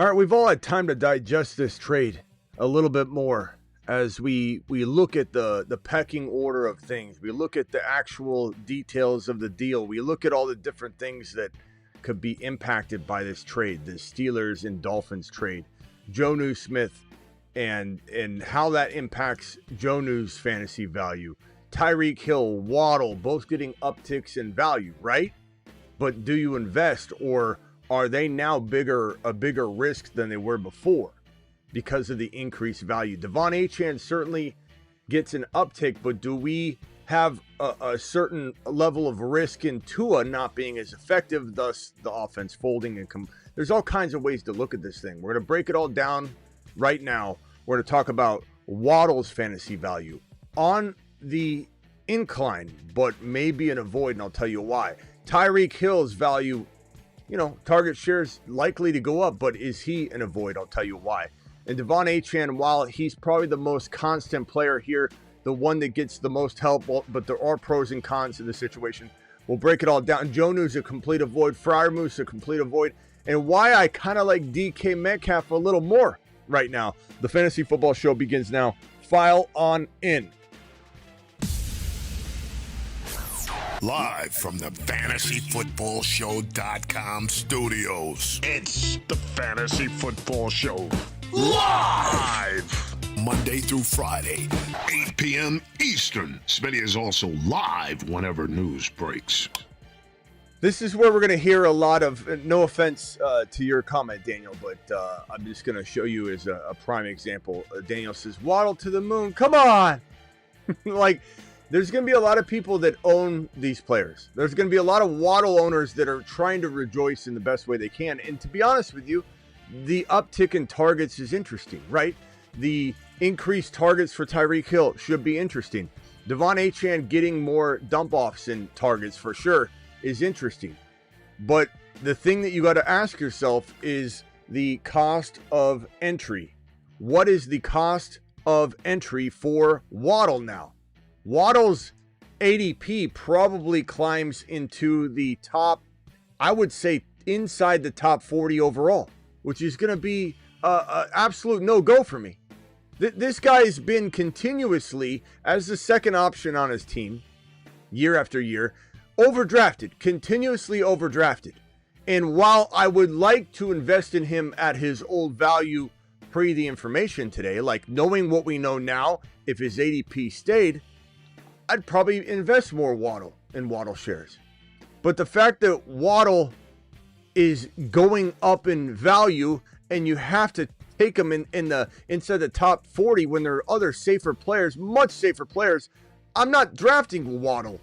All right, we've all had time to digest this trade a little bit more as we look at the pecking order of things. We look at the actual details of the deal. We look at all the different things that could be impacted by this trade, the Steelers and Dolphins trade, Jonnu Smith, and how that impacts Jonnu's fantasy value. Tyreek Hill, Waddle, both getting upticks in value, right? But do you invest, or are they now a bigger risk than they were before because of the increased value? Achane certainly gets an uptick, but do we have a certain level of risk in Tua not being as effective, thus the offense folding? And there's all kinds of ways to look at this thing. We're going to break it all down right now. We're going to talk about Waddle's fantasy value on the incline, but maybe an avoid, and I'll tell you why. Tyreek Hill's value, target shares likely to go up, but is he an avoid? I'll tell you why. And Achane, while he's probably the most constant player here, the one that gets the most help, but there are pros and cons to the situation. We'll break it all down. Jonnu's a complete avoid. Freiermuth's a complete avoid. And why I kind of like DK Metcalf a little more right now. The Fantasy Football Show begins now. File on in. Live from the FantasyFootballShow.com studios. It's the Fantasy Football Show. Live! Monday through Friday, 8 p.m. Eastern. Smitty is also live whenever news breaks. This is where we're going to hear a lot of, no offense to your comment, Daniel, but I'm just going to show you as a prime example. Daniel says, Waddle to the moon. Come on! There's going to be a lot of people that own these players. There's going to be a lot of Waddle owners that are trying to rejoice in the best way they can. And to be honest with you, the uptick in targets is interesting, right? The increased targets for Tyreek Hill should be interesting. Achane getting more dump-offs in targets for sure is interesting. But the thing that you got to ask yourself is the cost of entry. What is the cost of entry for Waddle now? Waddle's ADP probably climbs into the top, I would say inside the top 40 overall, which is going to be an absolute no-go for me. This guy's been continuously, as the second option on his team, year after year, overdrafted, continuously overdrafted. And while I would like to invest in him at his old value pre the information today, like knowing what we know now, if his ADP stayed, I'd probably invest more in Waddle shares. But the fact that Waddle is going up in value and you have to take him inside the top 40 when there are other safer players, much safer players, I'm not drafting Waddle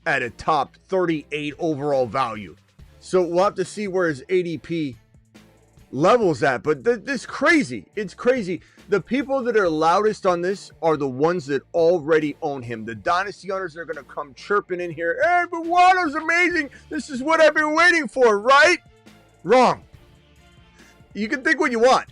at a top 38 overall value. So we'll have to see where his ADP levels at. But this crazy. It's crazy. The people that are loudest on this are the ones that already own him. The dynasty owners are going to come chirping in here. Hey, but Waddle's amazing. This is what I've been waiting for, right? Wrong. You can think what you want.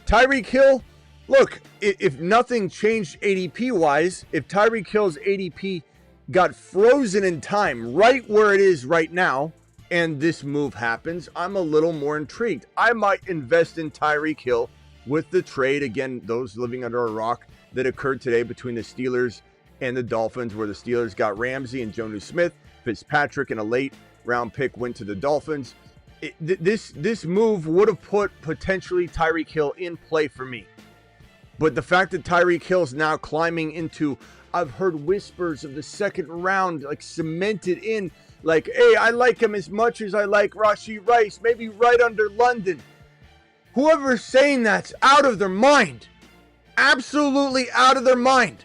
Tyreek Hill, look, if nothing changed ADP-wise, if Tyreek Hill's ADP got frozen in time right where it is right now, and this move happens, I'm a little more intrigued. I might invest in Tyreek Hill with the trade, again, those living under a rock, that occurred today between the Steelers and the Dolphins, where the Steelers got Ramsey and Jonnu Smith. Fitzpatrick and a late round pick went to the Dolphins. This move would have put potentially Tyreek Hill in play for me. But the fact that Tyreek Hill's now climbing into, I've heard whispers of the second round, like cemented in, like, hey, I like him as much as I like Rashee Rice, maybe right under London. Whoever's saying that's out of their mind. Absolutely out of their mind.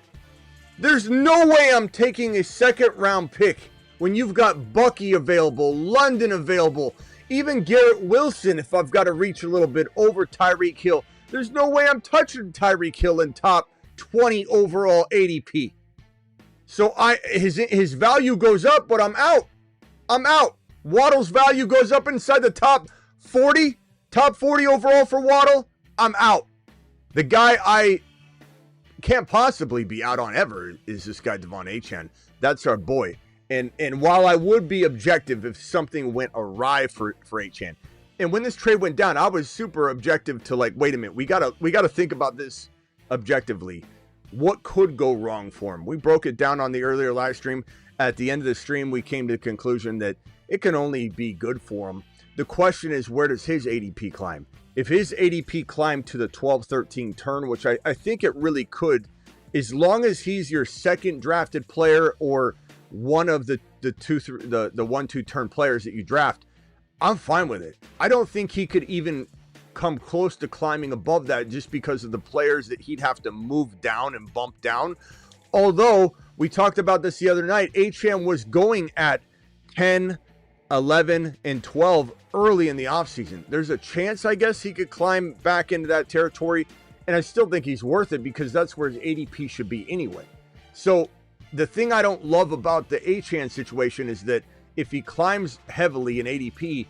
There's no way I'm taking a second round pick when you've got Bucky available, London available, even Garrett Wilson if I've got to reach a little bit over Tyreek Hill. There's no way I'm touching Tyreek Hill in top 20 overall ADP. So his value goes up, but I'm out. I'm out. Waddle's value goes up inside the top 40. Top 40 overall for Waddle, I'm out. The guy I can't possibly be out on ever is this guy, Achane. That's our boy. And while I would be objective if something went awry for Achane, And when this trade went down, I was super objective to like, wait a minute, we gotta think about this objectively. What could go wrong for him? We broke it down on the earlier live stream. At the end of the stream, we came to the conclusion that it can only be good for him. The question is, where does his ADP climb? If his ADP climbed to the 12-13 turn, which I think it really could, as long as he's your second drafted player or one of the 1-2 turn players that you draft, I'm fine with it. I don't think he could even come close to climbing above that just because of the players that he'd have to move down and bump down. Although we talked about this the other night, Achane was going at 10, 11, and 12 early in the offseason. There's a chance, I guess, he could climb back into that territory, and I still think he's worth it because that's where his ADP should be anyway. So the thing I don't love about the Achane situation is that if he climbs heavily in ADP,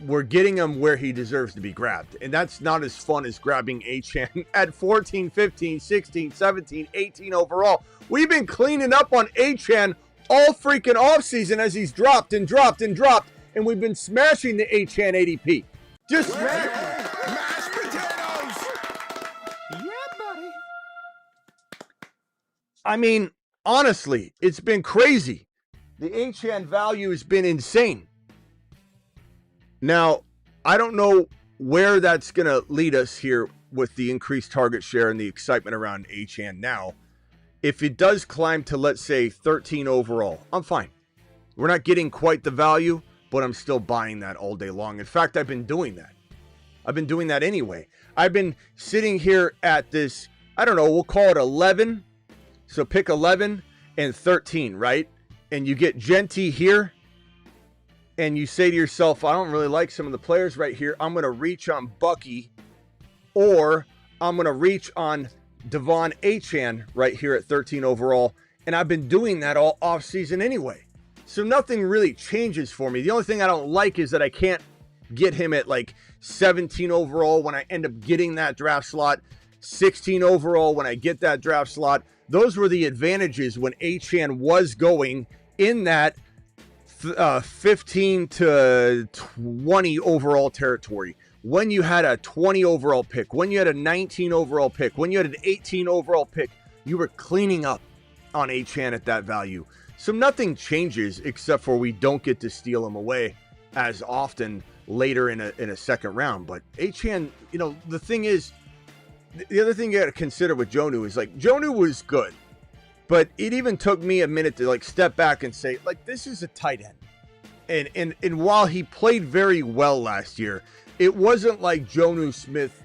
we're getting him where he deserves to be grabbed. And that's not as fun as grabbing Achane at 14, 15, 16, 17, 18 overall. We've been cleaning up on Achane all freaking offseason as he's dropped and dropped and dropped. And we've been smashing the Achane ADP. Just Mashed potatoes! Yeah, buddy. I mean, honestly, it's been crazy. The Achane value has been insane. Now, I don't know where that's going to lead us here with the increased target share and the excitement around Achane now. If it does climb to, let's say, 13 overall, I'm fine. We're not getting quite the value, but I'm still buying that all day long. In fact, I've been doing that. I've been doing that anyway. I've been sitting here at this, I don't know, we'll call it 11. So pick 11 and 13, right? And you get Genty here. And you say to yourself, I don't really like some of the players right here. I'm going to reach on Bucky, or I'm going to reach on Devon Achane right here at 13 overall. And I've been doing that all offseason anyway. So nothing really changes for me. The only thing I don't like is that I can't get him at like 17 overall when I end up getting that draft slot, 16 overall when I get that draft slot. Those were the advantages when Achane was going in that 15 to 20 overall territory. When you had a 20 overall pick, when you had a 19 overall pick, when you had an 18 overall pick, you were cleaning up on Achane at that value. So nothing changes except for we don't get to steal him away as often later in a second round. But Achane, you know, the thing is, the other thing you got to consider with Jonnu is like Jonnu was good. But it even took me a minute to like step back and say, like, this is a tight end. And while he played very well last year, it wasn't like Jonnu Smith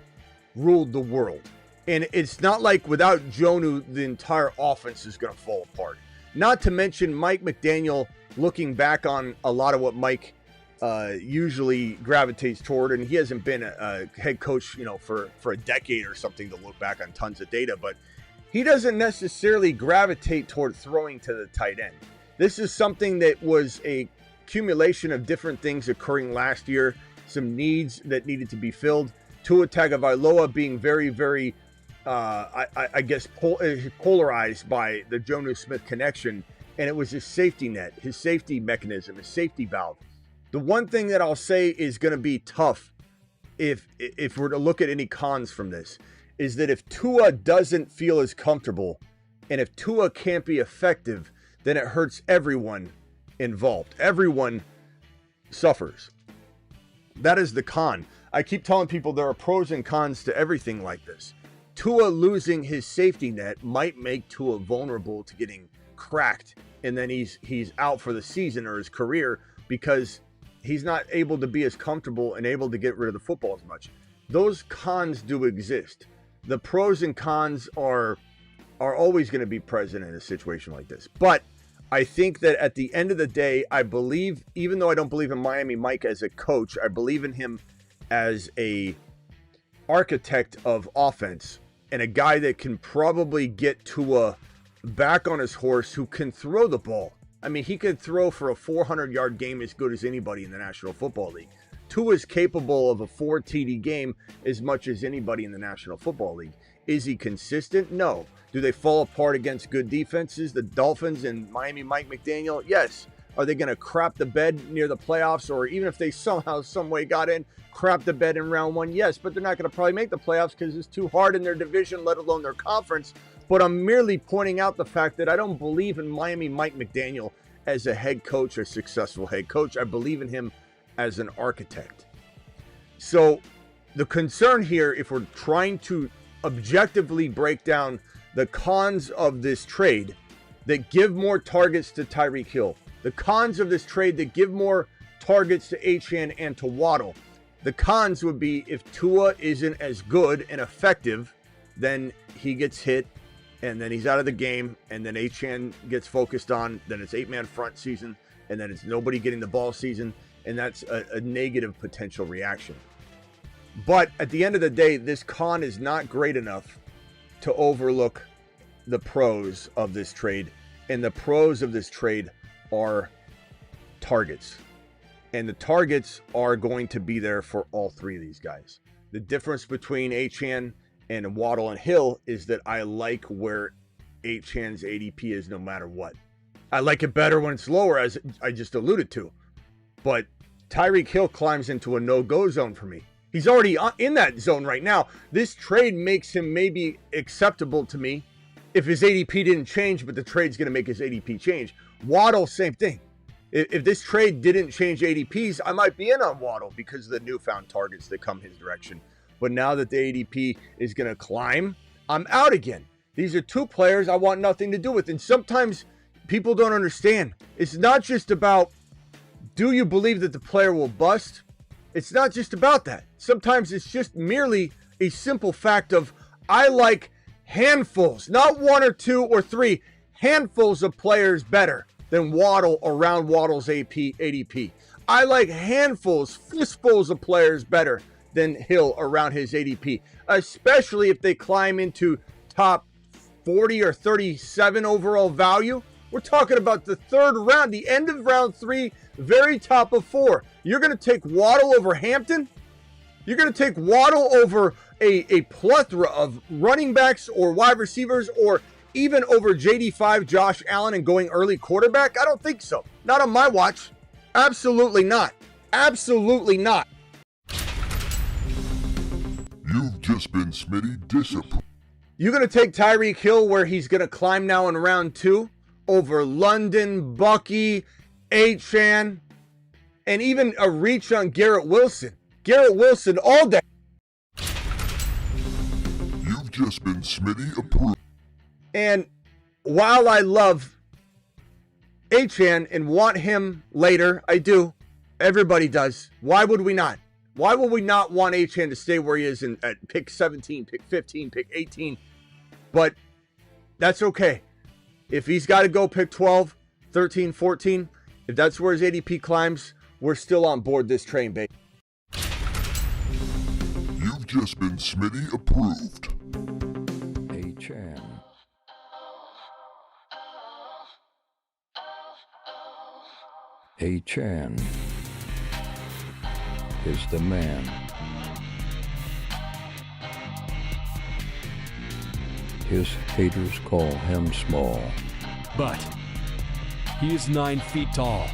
ruled the world. And it's not like without Jonnu, the entire offense is going to fall apart. Not to mention Mike McDaniel looking back on a lot of what Mike usually gravitates toward. And he hasn't been a head coach, you know, for a decade or something to look back on tons of data. But he doesn't necessarily gravitate toward throwing to the tight end. This is something that was a accumulation of different things occurring last year, some needs that needed to be filled. Tua Tagovailoa being very, very, I guess, polarized by the Jonnu Smith connection, and it was his safety net, his safety mechanism, his safety valve. The one thing that I'll say is going to be tough if we're to look at any cons from this, is that if Tua doesn't feel as comfortable and if Tua can't be effective, then it hurts everyone involved. Everyone suffers. That is the con. I keep telling people there are pros and cons to everything like this. Tua losing his safety net might make Tua vulnerable to getting cracked, and then he's out for the season or his career because he's not able to be as comfortable and able to get rid of the football as much. Those cons do exist. The pros and cons are always going to be present in a situation like this. But I think that at the end of the day, I believe, even though I don't believe in Miami Mike as a coach, I believe in him as a architect of offense and a guy that can probably get Tua back on his horse, who can throw the ball. I mean, he could throw for a 400-yard game as good as anybody in the National Football League. Tua is capable of a 4 TD game as much as anybody in the National Football League. Is he consistent? No. Do they fall apart against good defenses? The Dolphins and Miami Mike McDaniel? Yes. Are they going to crap the bed near the playoffs? Or even if they somehow, some way got in, crap the bed in round one? Yes, but they're not going to probably make the playoffs because it's too hard in their division, let alone their conference. But I'm merely pointing out the fact that I don't believe in Miami Mike McDaniel as a head coach, a successful head coach. I believe in him as an architect. So the concern here, if we're trying to objectively break down the cons of this trade that give more targets to Tyreek Hill, the cons of this trade that give more targets to Achane and to Waddle, the cons would be if Tua isn't as good and effective, then he gets hit and then he's out of the game, and then Achane gets focused on, then it's 8-man front season, and then it's nobody getting the ball season, and that's a negative potential reaction. But at the end of the day, this con is not great enough to overlook the pros of this trade, and the pros of this trade are targets. And the targets are going to be there for all three of these guys. The difference between Achane and Waddle and Hill is that I like where Achane's ADP is no matter what. I like it better when it's lower, as I just alluded to. But Tyreek Hill climbs into a no-go zone for me. He's already in that zone right now. This trade makes him maybe acceptable to me if his ADP didn't change, but the trade's going to make his ADP change. Waddle, same thing. If this trade didn't change ADPs, I might be in on Waddle because of the newfound targets that come his direction. But now that the ADP is going to climb, I'm out again. These are two players I want nothing to do with. And sometimes people don't understand. It's not just about, do you believe that the player will bust? It's not just about that. Sometimes it's just merely a simple fact of, I like handfuls, not one or two or three, handfuls of players better than Waddle around Waddle's ADP. I like handfuls, fistfuls of players better than Hill around his ADP, especially if they climb into top 40 or 37 overall value. We're talking about the third round, the end of round 3, very top of 4. You're going to take Waddle over Hampton? You're going to take Waddle over a plethora of running backs or wide receivers, or even over JD5, Josh Allen, and going early quarterback? I don't think so. Not on my watch. Absolutely not. Absolutely not. You've just been Smitty disapproved. You're going to take Tyreek Hill where he's going to climb now in round 2 over London, Bucky, Achane, and even a reach on Garrett Wilson. Garrett Wilson all day. You've just been Smitty approved. And while I love Achane and want him later, I do. Everybody does. Why would we not? Why would we not want Achane to stay where he is at pick 17, pick 15, pick 18? But that's okay. If he's got to go pick 12, 13, 14, if that's where his ADP climbs, we're still on board this train, baby. You've just been Smitty approved. Achane. Achane is the man. His haters call him small. But he is 9 feet tall.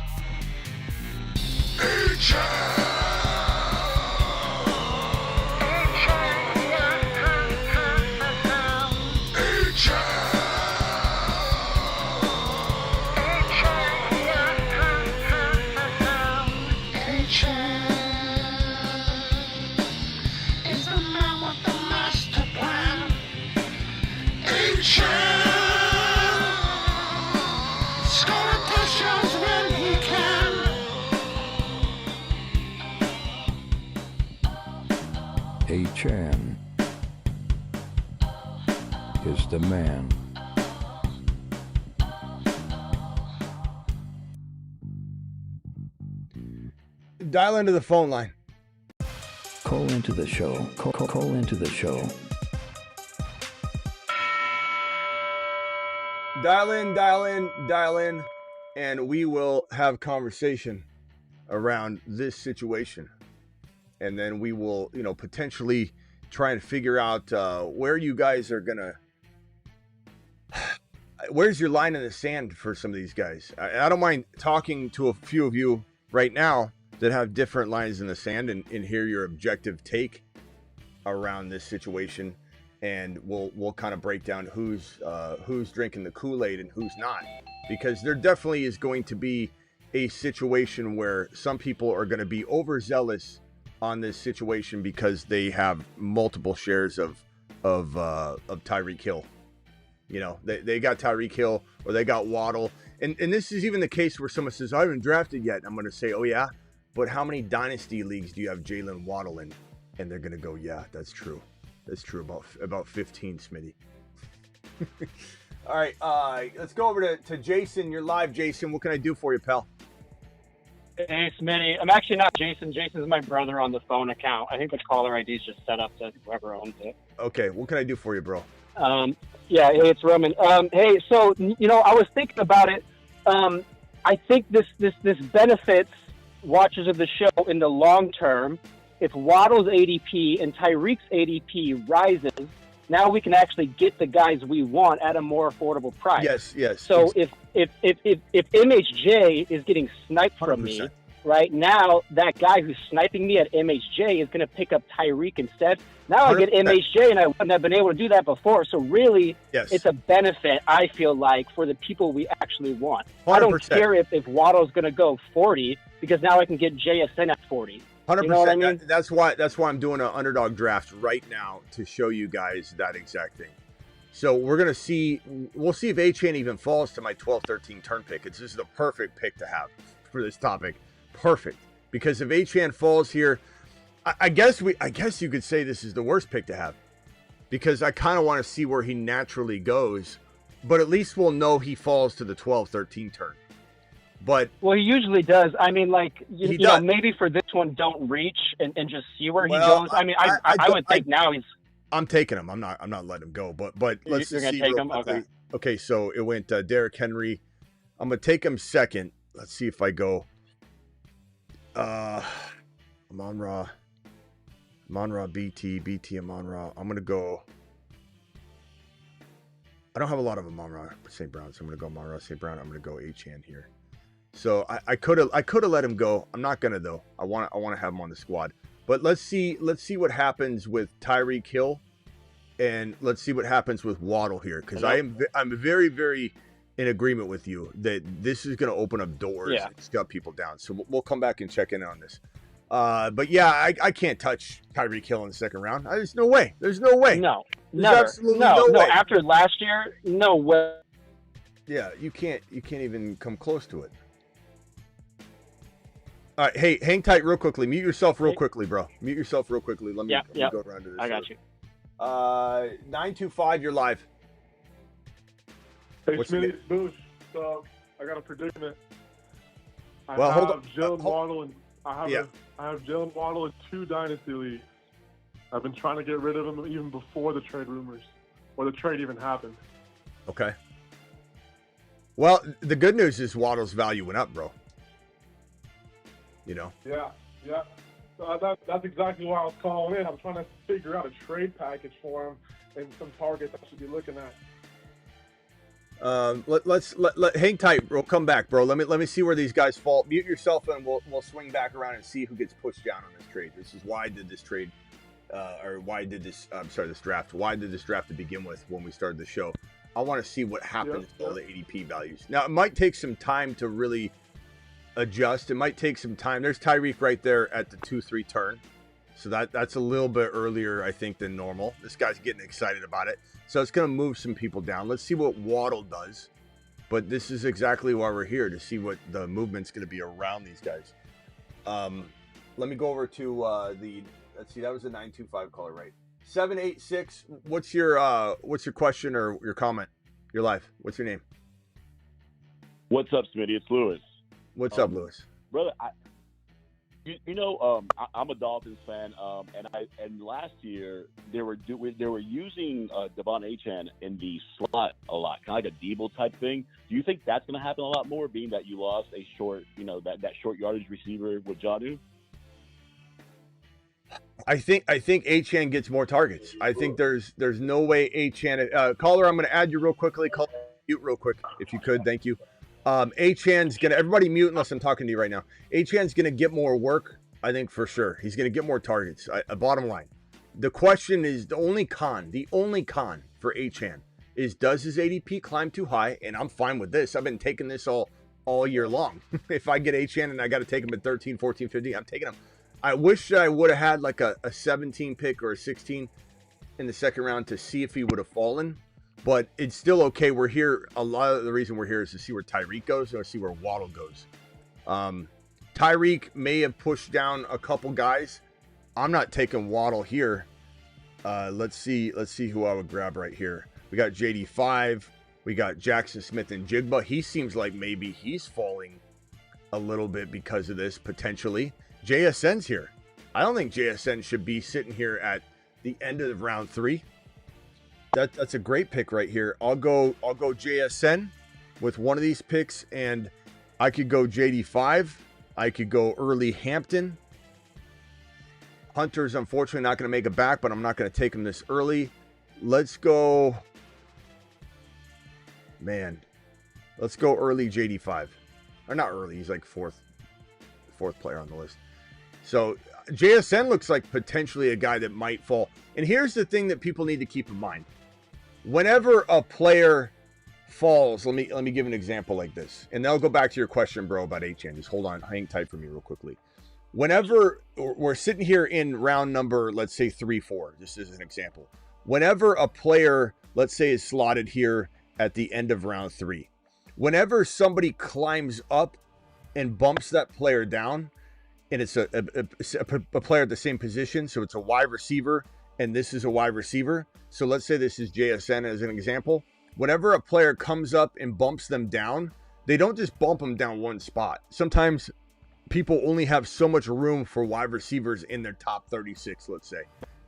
Achane is the man. Dial into the phone line. Call into the show. Call into the show. Dial in, and we will have conversation around this situation. And then we will, potentially try and figure out where you guys are going to where's your line in the sand for some of these guys? I don't mind talking to a few of you right now that have different lines in the sand and hear your objective take around this situation, and we'll kind of break down who's drinking the Kool-Aid and who's not, because there definitely is going to be a situation where some people are going to be overzealous on this situation because they have multiple shares of Tyreek Hill. You know, they got Tyreek Hill or they got Waddle. And this is even the case where someone says, I haven't drafted yet. I'm going to say, oh, yeah, but how many dynasty leagues do you have Jaylen Waddle in? And they're going to go, yeah, that's true. That's true. About 15, Smitty. All right, let's go over to Jason. You're live, Jason. What can I do for you, pal? Hey, Smitty. I'm actually not Jason. Jason's my brother on the phone account. I think the caller ID is just set up to whoever owns it. Okay, what can I do for you, bro? Yeah, hey, it's Roman. Hey, so, I was thinking about it. I think this benefits watchers of the show in the long term. If Waddle's ADP and Tyreek's ADP rises, now we can actually get the guys we want at a more affordable price. Yes. So if MHJ is getting sniped from 100%. me, right now, that guy who's sniping me at MHJ is going to pick up Tyreek instead. Now I get 100%. MHJ, and I wouldn't have been able to do that before. So really, Yes. it's a benefit, I feel like, for the people we actually want. 100%. I don't care if Waddle's going to go 40, because now I can get JSN at 40. 100%. You know what I mean? That's why I'm doing an underdog draft right now to show you guys that exact thing. So we'll see if Achane even falls to my 12-13 turn pick. This is the perfect pick to have for this topic. Perfect. Because if Achane falls here, I guess you could say this is the worst pick to have, because I kind of want to see where he naturally goes, but at least we'll know he falls to the 12-13 turn. But well, he usually does. I mean, like, you know, does. maybe for this one, don't reach and just see where he Well, goes. I mean, I would think now he's. I'm taking him. I'm not letting him go. But let's You're gonna see. take real him? quickly. Okay. So it went Derrick Henry. I'm gonna take him second. Let's see if I go. Amon-Ra, BT, Amon-Ra. I'm gonna go. I don't have a lot of Amon-Ra St. Brown, so I'm gonna go Amon-Ra St. Brown. I'm gonna go Achane here. So I could have let him go. I'm not gonna though. I want to have him on the squad. But let's see what happens with Tyreek Hill, and let's see what happens with Waddle here, because I'm very, very in agreement with you that this is going to open up doors and shut people down. So we'll come back and check in on this. But yeah, I can't touch Tyreek Hill in the second round. There's no way. There's no way. No, There's never. absolutely No. way. After last year, no way. Yeah, you can't even come close to it. All right, hey, hang tight real quickly. Mute yourself real quickly, bro. Mute yourself real quickly. Let me go around to this. I got you. 925, you're live. Hey, What's Smitty, it's Boosh. So I got a predicament. Well, hold on. Jaylen Waddle and I Yeah. have Jaylen Waddle in 2 dynasty leagues. I've been trying to get rid of him even before the trade rumors, or the trade even happened. Okay. Well, the good news is Waddle's value went up, bro. You know. Yeah. So that's exactly why I was calling in. I'm trying to figure out a trade package for him and some targets I should be looking at. Let's hang tight. We'll come back, bro. Let me see where these guys fall. Mute yourself, and we'll swing back around and see who gets pushed down on this trade. This is why I did this trade, this draft. Why did this draft to begin with when we started the show? I want to see what happens to all the ADP values. Now, it might take some time to really adjust. It might take some time. There's Tyreek right there at the 2-3 turn. So that's a little bit earlier, I think, than normal. This guy's getting excited about it. So it's going to move some people down. Let's see what Waddle does. But this is exactly why we're here, to see what the movement's going to be around these guys. Let me go over to let's see, that was a 925 caller, right? 786, what's your question or your comment? You're live. What's your name? What's up, Smitty? It's Lewis. What's up, Lewis? Brother, I'm a Dolphins fan, and last year they were using Devon Achane in the slot a lot, kind of like a Debo type thing. Do you think that's going to happen a lot more, being that you lost a short, that short yardage receiver with Jonnu? I think Achane gets more targets. I think there's no way Achane. Caller, I'm going to add you real quickly. mute real quick, if you could. Thank you. Achan's going to, everybody mute unless I'm talking to you right now. Achan's going to get more work, I think, for sure. He's going to get more targets. Bottom line. The question is, the only con for Achane is, does his ADP climb too high? And I'm fine with this. I've been taking this all year long. If I get Achane and I got to take him at 13, 14, 15, I'm taking him. I wish I would have had like a 17 pick or a 16 in the second round to see if he would have fallen. But it's still okay. We're here. A lot of the reason we're here is to see where Tyreek goes or see where Waddle goes. Tyreek may have pushed down a couple guys. I'm not taking Waddle here. Let's see who I would grab right here. We got JD5. We got Jackson Smith and Jigba. He seems like maybe he's falling a little bit because of this, potentially. JSN's here. I don't think JSN should be sitting here at the end of round 3. That's a great pick right here. I'll go JSN with one of these picks, and I could go JD5. I could go early Hampton. Hunter's unfortunately not going to make it back, but I'm not going to take him this early. Let's go. Man, let's go early JD5. Or not early. He's like fourth player on the list. So JSN looks like potentially a guy that might fall. And here's the thing that people need to keep in mind. Whenever a player falls, let me give an example like this. And then I'll go back to your question, bro, about Achane. Just hold on, hang tight for me real quickly. Whenever we're sitting here in round number, let's say 3-4, just as an example. Whenever a player, let's say, is slotted here at the end of round 3, whenever somebody climbs up and bumps that player down, and it's a player at the same position, so it's a wide receiver, and this is a wide receiver. So let's say this is JSN as an example. Whenever a player comes up and bumps them down, they don't just bump them down one spot. Sometimes people only have so much room for wide receivers in their top 36, let's say.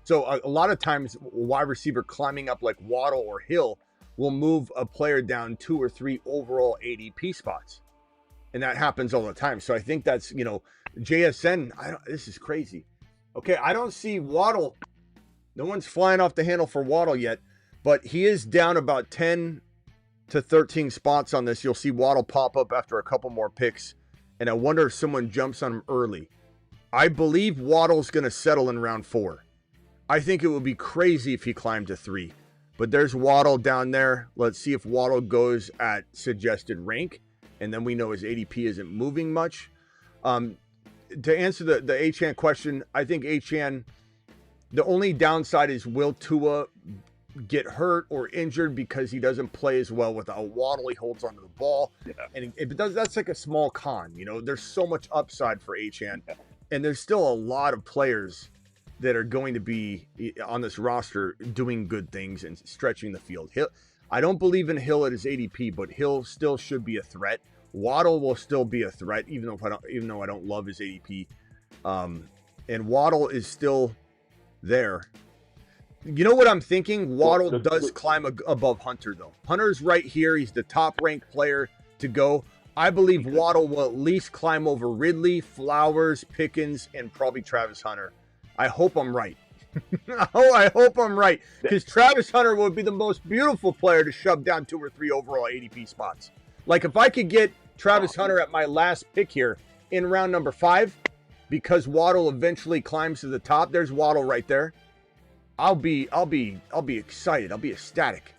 So a lot of times, a wide receiver climbing up like Waddle or Hill will move a player down 2 or 3 overall ADP spots. And that happens all the time. So I think that's, JSN, this is crazy. Okay, I don't see Waddle. No one's flying off the handle for Waddle yet, but he is down about 10 to 13 spots on this. You'll see Waddle pop up after a couple more picks, and I wonder if someone jumps on him early. I believe Waddle's going to settle in round 4. I think it would be crazy if he climbed to 3, but there's Waddle down there. Let's see if Waddle goes at suggested rank, and then we know his ADP isn't moving much. To answer the Achane question, I think Achane, the only downside is, will Tua get hurt or injured because he doesn't play as well without Waddle? He holds onto the ball. Yeah. And it does, that's like a small con. There's so much upside for Achane. Yeah. And there's still a lot of players that are going to be on this roster doing good things and stretching the field. I don't believe in Hill at his ADP, but Hill still should be a threat. Waddle will still be a threat, even though I don't love his ADP. And Waddle is still there. You know what I'm thinking? Waddle does climb above Hunter, though. Hunter's right here. He's the top-ranked player to go. I believe Waddle will at least climb over Ridley, Flowers, Pickens, and probably Travis Hunter. I hope I'm right. I hope I'm right, because Travis Hunter would be the most beautiful player to shove down 2 or 3 overall ADP spots. Like, if I could get Travis Hunter at my last pick here in round number 5, because Waddle eventually climbs to the top, there's Waddle right there. I'll be excited. I'll be ecstatic.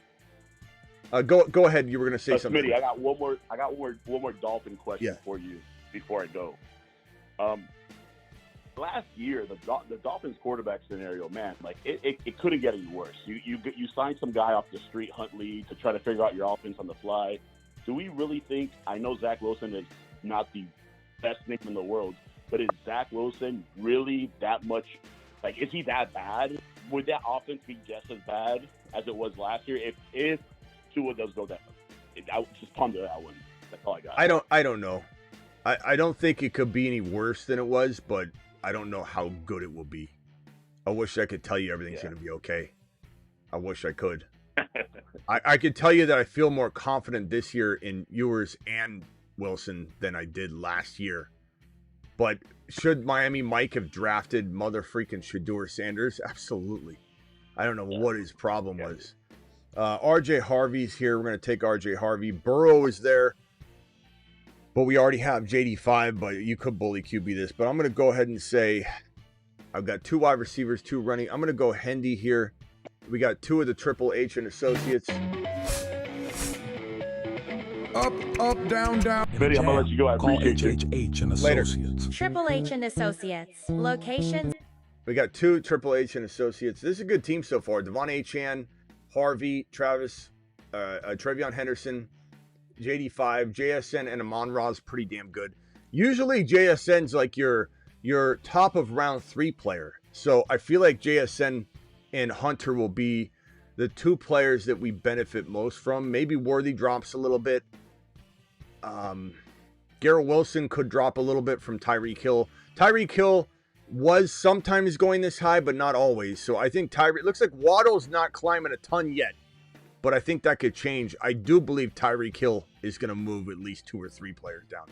Go ahead. You were going to say something. Smitty, I got one more Dolphin question for you before I go. Last year, the Dolphins quarterback scenario, man, like it couldn't get any worse. You signed some guy off the street, Huntley, to try to figure out your offense on the fly. Do we really think? I know Zach Wilson is not the best name in the world, but is Zach Wilson really that much? Like, is he that bad? Would that offense be just as bad as it was last year if Tua does go down? I just ponder that one. That's all I got. I don't know. I don't think it could be any worse than it was, but I don't know how good it will be. I wish I could tell you everything's going to be okay. I wish I could. I could tell you that I feel more confident this year in Ewers and Wilson than I did last year. But should Miami Mike have drafted mother freaking Shedeur Sanders? Absolutely. I don't know what his problem was. RJ Harvey's here. We're going to take RJ Harvey. Burrow is there, but we already have JD5, but you could bully QB this. But I'm going to go ahead and say I've got 2 wide receivers, 2 running. I'm going to go Hendy here. We got 2 of the Triple H and Associates. Up, up, down, down. Smitty, I'm gonna let you go. I Call appreciate you. HHH and Later. Associates. Triple H and Associates. Locations. We got 2 Triple H and Associates. This is a good team so far. Devon Achane, Harvey, Travis, Trevion Henderson, JD5, JSN, and Amon Ra's pretty damn good. Usually JSN's like your top of round 3 player. So I feel like JSN and Hunter will be the 2 players that we benefit most from. Maybe Worthy drops a little bit. Garrett Wilson could drop a little bit from Tyreek Hill. Tyreek Hill was sometimes going this high, but not always. So I think Tyreek, looks like Waddle's not climbing a ton yet, but I think that could change. I do believe Tyreek Hill is going to move at least 2 or 3 players down.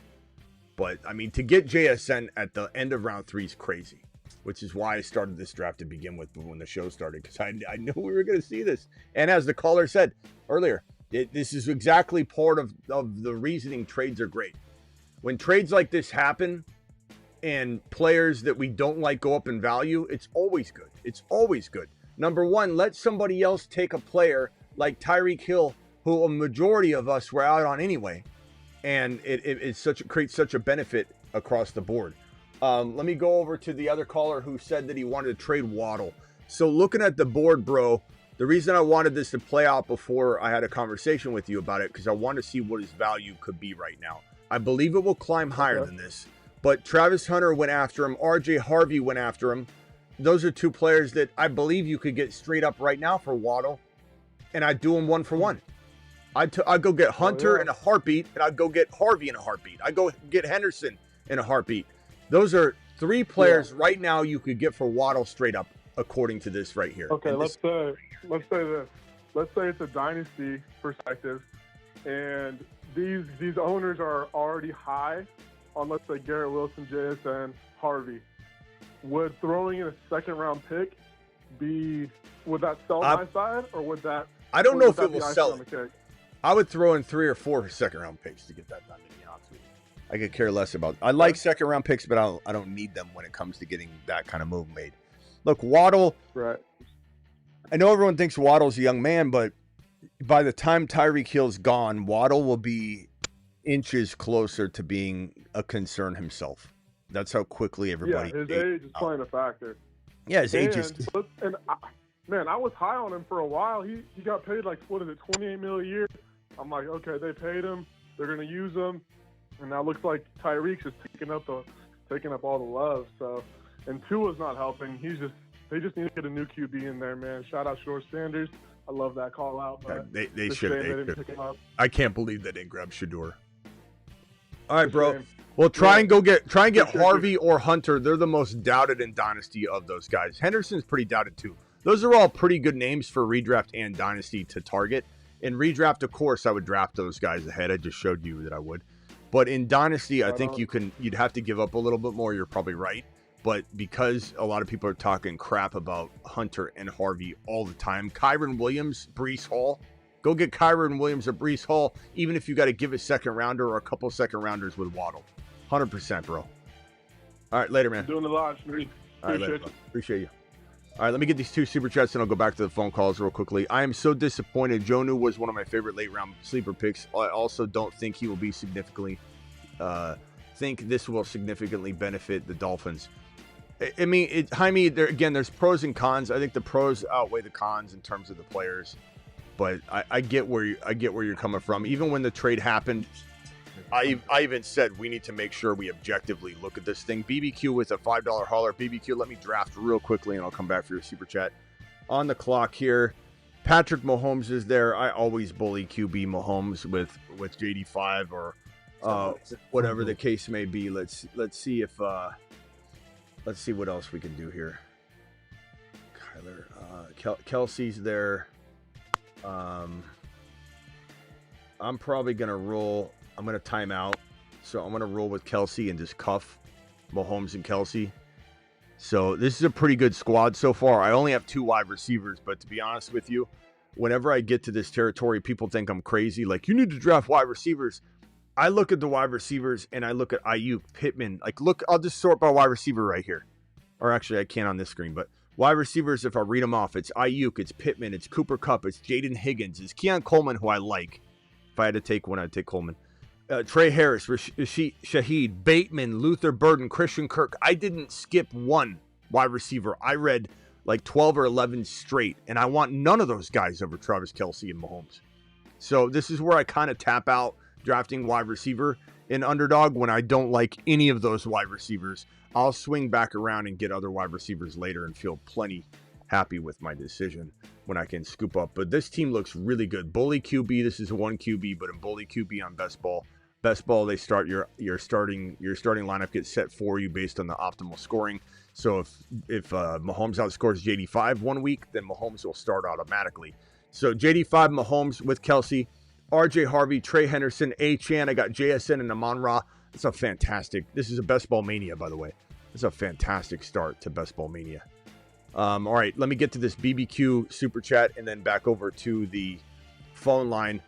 But I mean, to get JSN at the end of round 3 is crazy, which is why I started this draft to begin with when the show started, because I knew we were going to see this. And as the caller said earlier, this is exactly part of the reasoning trades are great. When trades like this happen and players that we don't like go up in value, it's always good. It's always good. Number one, let somebody else take a player like Tyreek Hill, who a majority of us were out on anyway. And it creates such a benefit across the board. Let me go over to the other caller who said that he wanted to trade Waddle. So looking at the board, bro, the reason I wanted this to play out before I had a conversation with you about it, because I want to see what his value could be right now. I believe it will climb higher than this. But Travis Hunter went after him. RJ Harvey went after him. Those are 2 players that I believe you could get straight up right now for Waddle. And I'd do them 1 for 1. I'd go get Hunter in a heartbeat, and I'd go get Harvey in a heartbeat. I'd go get Henderson in a heartbeat. Those are 3 players right now you could get for Waddle straight up, according to this right here. Okay, let's say this. Let's say it's a dynasty perspective, and these owners are already high on, let's say, Garrett Wilson, JSN, Harvey. Would throwing in a 2nd-round pick would that sell my side, or would that? I don't know if it will sell it. I would throw in 3 or 4 2nd-round picks to get that done, to be honest with you. I could care less about. I like 2nd-round picks, but I don't need them when it comes to getting that kind of move made. Look, Waddle. Right. I know everyone thinks Waddle's a young man, but by the time Tyreek Hill's gone, Waddle will be inches closer to being a concern himself. That's how quickly everybody. Yeah, his age is playing a factor. Yeah, his age is. Man, I was high on him for a while. He got paid like, what is it, $28 million a year? I'm like, okay, they paid him. They're gonna use him, and now it looks like Tyreek's just taking up all the love. So, and Tua's not helping. They just need to get a new QB in there, man. Shout out Short Sanders. I love that call out. But they should. Pick him up. I can't believe they didn't grab Shador. All right, bro. Well, try and get Harvey or Hunter. They're the most doubted in Dynasty of those guys. Henderson's pretty doubted too. Those are all pretty good names for redraft and Dynasty to target. In redraft, of course, I would draft those guys ahead. I just showed you that I would. But in Dynasty, I think you'd have to give up a little bit more. You're probably right. But because a lot of people are talking crap about Hunter and Harvey all the time, Kyren Williams, Breece Hall, go get Kyren Williams or Breece Hall, even if you got to give a 2nd rounder or a couple 2nd rounders with Waddle. 100%, bro. All right, later, man. Doing the live, Smitty. Appreciate you. All right, let me get these 2 super chats, and I'll go back to the phone calls real quickly. I am so disappointed. Jonnu was one of my favorite late-round sleeper picks. I also don't think he will be significantly think this will significantly benefit the Dolphins. I mean, Jaime, there's pros and cons. I think the pros outweigh the cons in terms of the players. But I get where you're coming from. Even when the trade happened, I even said we need to make sure we objectively look at this thing. BBQ with a $5 hauler. BBQ, let me draft real quickly, and I'll come back for your super chat. On the clock here, Patrick Mahomes is there. I always bully QB Mahomes with JD5 or whatever the case may be. Let's see if let's see what else we can do here. Kyler, Kelsey's there. I'm probably gonna roll. I'm going to time out. So I'm going to roll with Kelsey and just cuff Mahomes and Kelsey. So this is a pretty good squad so far. I only have 2 wide receivers, but to be honest with you, whenever I get to this territory, people think I'm crazy. Like, you need to draft wide receivers. I look at the wide receivers and I look at Ayuk, Pittman. Like, look, I'll just sort by wide receiver right here. Or actually, I can't on this screen, but wide receivers, if I read them off, it's Ayuk, it's Pittman, it's Cooper Kupp, it's Jaden Higgins, it's Keon Coleman, who I like. If I had to take one, I'd take Coleman. Trey Harris, Shaheed, Bateman, Luther Burden, Christian Kirk. I didn't skip one wide receiver. I read like 12 or 11 straight, and I want none of those guys over Travis Kelce and Mahomes. So this is where I kind of tap out drafting wide receiver in Underdog when I don't like any of those wide receivers. I'll swing back around and get other wide receivers later and feel plenty happy with my decision when I can scoop up. But this team looks really good. Bully QB, this is a 1 QB, but in Bully QB on Best Ball, they start your starting lineup gets set for you based on the optimal scoring. So if Mahomes outscores JD5 one week, then Mahomes will start automatically. So JD5, Mahomes with Kelce, RJ Harvey, Trey Henderson, Achane. I got JSN and Amon-Ra. It's a fantastic. This is a Best Ball Mania, by the way. It's a fantastic start to Best Ball Mania. All right, let me get to this BBQ super chat and then back over to the phone line.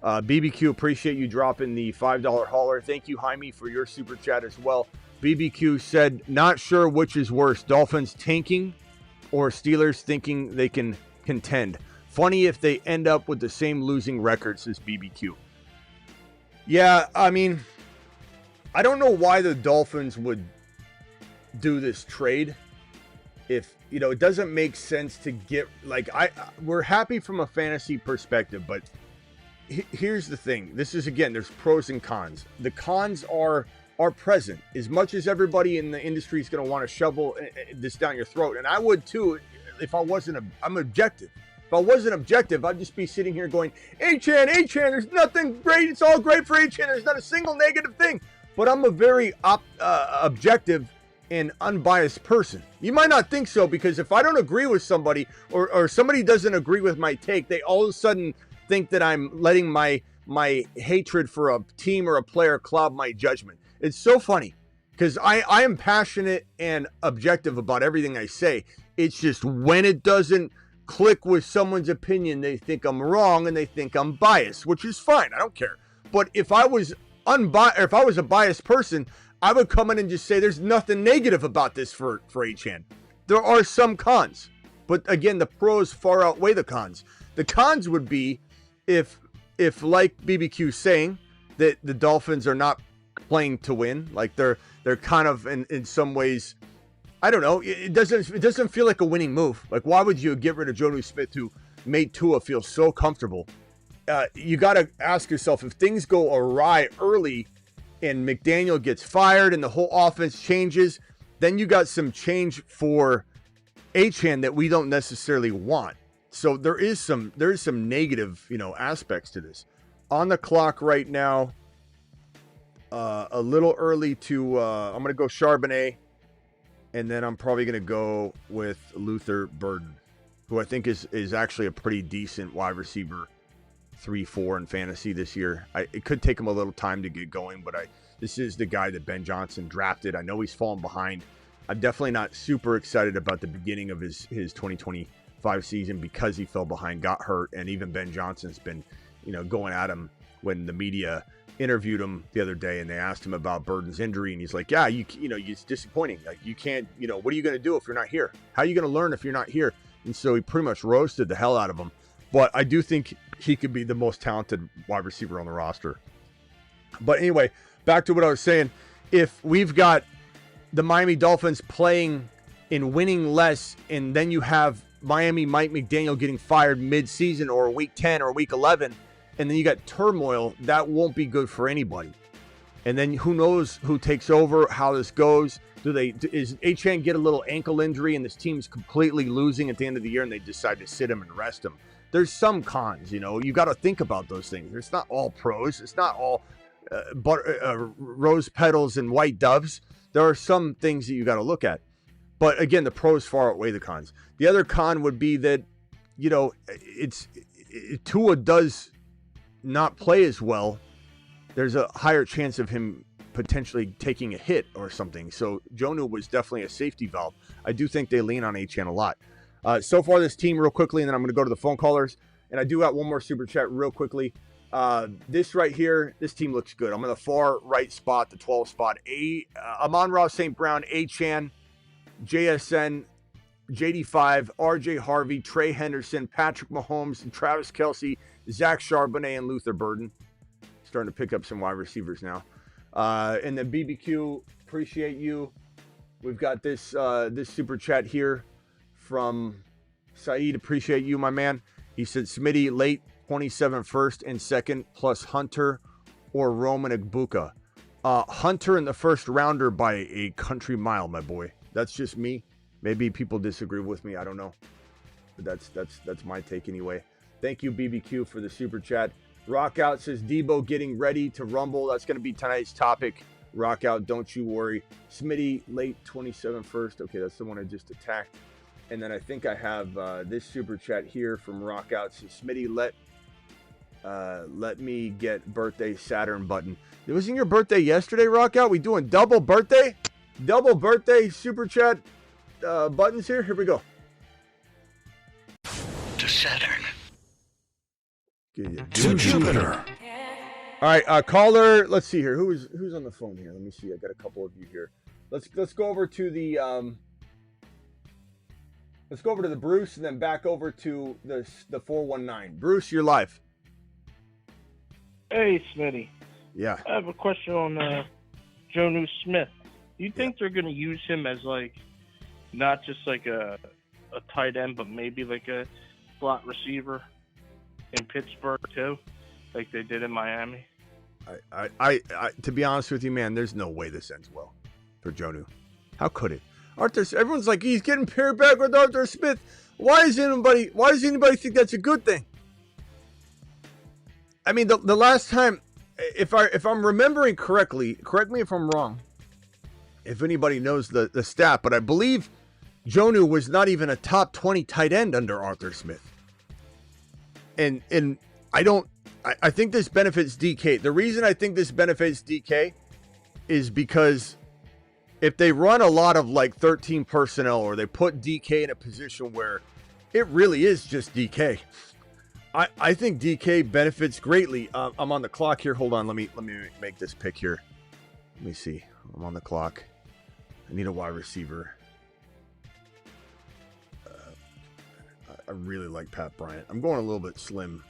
BBQ, appreciate you dropping the $5 hauler. Thank you, Jaime, for your super chat as well. BBQ said, not sure which is worse, Dolphins tanking or Steelers thinking they can contend. Funny if they end up with the same losing record, says BBQ. Yeah, I mean, I don't know why the Dolphins would do this trade. If, it doesn't make sense to get, we're happy from a fantasy perspective, but here's the thing. This is, again, there's pros and cons. The cons are present. As much as everybody in the industry is going to want to shovel this down your throat, and I would too if I wasn't, I'm objective. If I wasn't objective, I'd just be sitting here going, Achane, there's nothing great. It's all great for Achane. There's not a single negative thing. But I'm a very objective and unbiased person. You might not think so, because if I don't agree with somebody or somebody doesn't agree with my take, they all of a sudden think that I'm letting my hatred for a team or a player cloud my judgment. It's so funny because I am passionate and objective about everything I say. It's just when it doesn't click with someone's opinion, they think I'm wrong and they think I'm biased, which is fine. I don't care. But if I was if I was a biased person, I would come in and just say there's nothing negative about this for Achane. There are some cons, but again, the pros far outweigh the cons. The cons would be if like BBQ saying that the Dolphins are not playing to win, like they're kind of in some ways, I don't know, it doesn't feel like a winning move. Like, why would you get rid of Jonnu Smith, who made Tua feel so comfortable? You got to ask yourself, if things go awry early and McDaniel gets fired and the whole offense changes, then you got some change for Achane that we don't necessarily want. So there is some negative, aspects to this. On the clock right now, a little early to, I'm going to go Charbonnet, and then I'm probably going to go with Luther Burden, who I think is actually a pretty decent wide receiver 3-4 in fantasy this year. It could take him a little time to get going, but this is the guy that Ben Johnson drafted. I know he's fallen behind. I'm definitely not super excited about the beginning of his 2025 season because he fell behind, got hurt, and even Ben Johnson's been, going at him when the media interviewed him the other day and they asked him about Burden's injury, and he's like, yeah, it's disappointing. Like, you can't, what are you going to do if you're not here? How are you going to learn if you're not here? And so he pretty much roasted the hell out of him. But I do think he could be the most talented wide receiver on the roster. But anyway, back to what I was saying. If we've got the Miami Dolphins playing and winning less, and then you have Miami Mike McDaniel getting fired mid-season or week 10 or week 11, and then you got turmoil, that won't be good for anybody. And then who knows who takes over, how this goes. Is Achane get a little ankle injury and this team's completely losing at the end of the year and they decide to sit him and rest him? There's some cons, you got to think about those things. It's not all pros. It's not all rose petals and white doves. There are some things that you got to look at. But again, the pros far outweigh the cons. The other con would be that, Tua does not play as well. There's a higher chance of him potentially taking a hit or something. So Jonnu was definitely a safety valve. I do think they lean on Achane a lot. So far, this team, real quickly, and then I'm going to go to the phone callers. And I do got one more super chat real quickly. This right here, this team looks good. I'm in the far right spot, the 12 spot. Amon-Ra St. Brown, Achane, JSN, JD5, RJ Harvey, Trey Henderson, Patrick Mahomes, Travis Kelce, Zach Charbonnet, and Luther Burden. Starting to pick up some wide receivers now. And then BBQ, appreciate you. We've got this this super chat here from Saeed. Appreciate you, my man. He said Smitty late 27 first and second plus Hunter or Roman Igbuka. Hunter in the first rounder by a country mile, my boy. That's just me. Maybe people disagree with me. I don't know. But that's my take anyway. Thank you, BBQ, for the super chat. Rockout says Debo getting ready to rumble. That's going to be tonight's topic. Rockout, don't you worry. Smitty, late 27 first. Okay, that's the one I just attacked. And then I think I have this super chat here from Rockout. Says Smitty, let me get birthday Saturn button. It wasn't your birthday yesterday, Rockout? We doing double birthday? Double birthday super chat buttons here. Here we go. To Saturn. To Jupiter. All right, caller. Let's see here. Who's on the phone here? Let me see. I got a couple of you here. Let's go over to the let's go over to the Bruce and then back over to the 419. Bruce, you're live. Hey, Smitty. Yeah. I have a question on Jonnu Smith. Do you think they're going to use him as like not just like a tight end, but maybe like a slot receiver in Pittsburgh too, like they did in Miami? I to be honest with you, man, there's no way this ends well for Jonnu. How could it? Everyone's like, he's getting paired back with Arthur Smith. Why does anybody think that's a good thing? I mean, the last time, if I'm remembering correctly, correct me if I'm wrong, if anybody knows the stat, but I believe Jonnu was not even a top 20 tight end under Arthur Smith. And I think this benefits DK. The reason I think this benefits DK is because if they run a lot of like 13 personnel or they put DK in a position where it really is just DK, I think DK benefits greatly. I'm on the clock here. Hold on. Let me make this pick here. Let me see. I'm on the clock. I need a wide receiver. I really like Pat Bryant. I'm going a little bit slim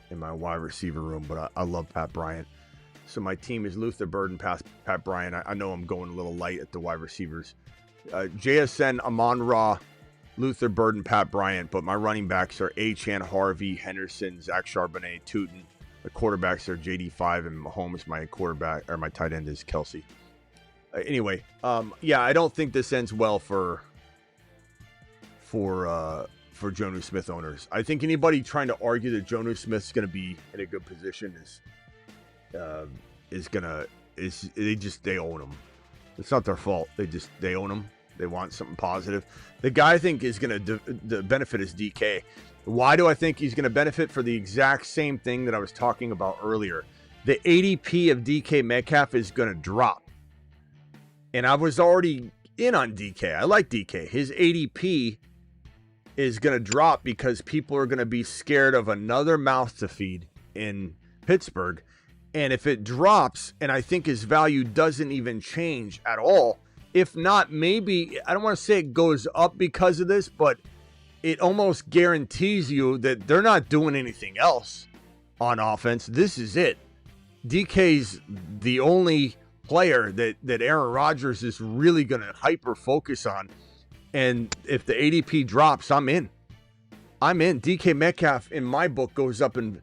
in my wide receiver room, but I love Pat Bryant. So my team is Luther Burden, Pat Bryant. I know I'm going a little light at the wide receivers. JSN, Amon-Ra, Luther Burden, Pat Bryant, but my running backs are Achane, Harvey, Henderson, Zach Charbonnet, Tootin. The quarterbacks are JD5 and Mahomes. My quarterback or my tight end is Kelce. Anyway, yeah, I don't think this ends well for Jonnu Smith owners. I think anybody trying to argue that Jonnu Smith's going to be in a good position they own him. It's not their fault. They own him. They want something positive. The guy I think is going to benefit is DK. Why do I think he's going to benefit? For the exact same thing that I was talking about earlier. The ADP of DK Metcalf is going to drop. And I was already in on DK. I like DK. His ADP is going to drop because people are going to be scared of another mouth to feed in Pittsburgh. And if it drops, and I think his value doesn't even change at all, if not, maybe, I don't want to say it goes up because of this, but it almost guarantees you that they're not doing anything else on offense. This is it. DK's the only player that Aaron Rodgers is really going to hyper focus on. And if the ADP drops, I'm in. DK Metcalf in my book goes up in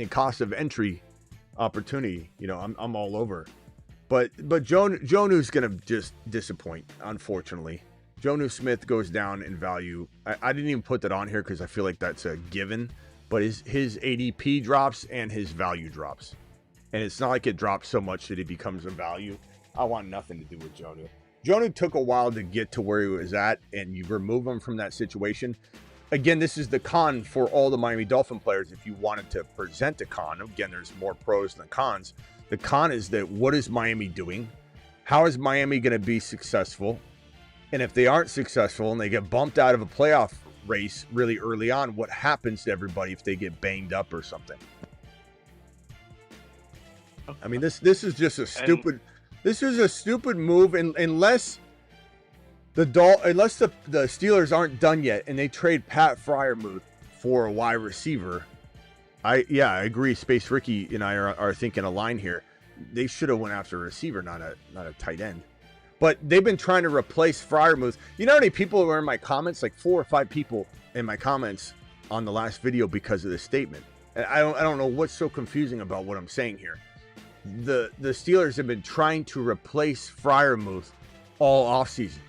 cost of entry opportunity. You know, I'm all over. But Jonnu's going to just disappoint, unfortunately. Jonnu Smith goes down in value. I didn't even put that on here because I feel like that's a given. But his ADP drops and his value drops. And it's not like it drops so much that it becomes a value. I want nothing to do with Jonnu. Jonnu took a while to get to where he was at, and you remove him from that situation. Again, this is the con for all the Miami Dolphin players. If you wanted to present a con, again, there's more pros than cons. The con is that what is Miami doing? How is Miami going to be successful? And if they aren't successful and they get bumped out of a playoff race really early on. What happens to everybody if they get banged up or something? I mean, this is just a stupid. This is a stupid move, unless the Steelers aren't done yet and they trade Pat Freiermuth for a wide receiver. I agree. Space Ricky and I are thinking a line here. They should have went after a receiver, not a tight end. But they've been trying to replace Freiermuth. You know how many people were in my comments? Like 4 or 5 people in my comments on the last video because of this statement. And I don't know what's so confusing about what I'm saying here. The Steelers have been trying to replace Freiermuth all offseason.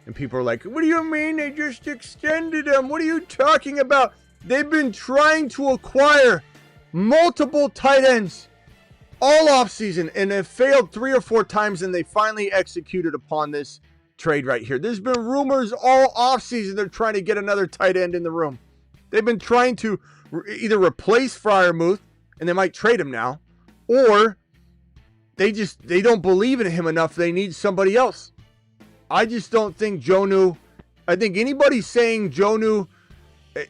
And people are like, what do you mean they just extended him? What are you talking about? They've been trying to acquire multiple tight ends all offseason and have failed 3 or 4 times, and they finally executed upon this trade right here. There's been rumors all offseason they're trying to get another tight end in the room. They've been trying to either replace Freiermuth, and they might trade him now, or they don't believe in him enough. They need somebody else. I just don't think Jonnu. I think anybody saying Jonnu,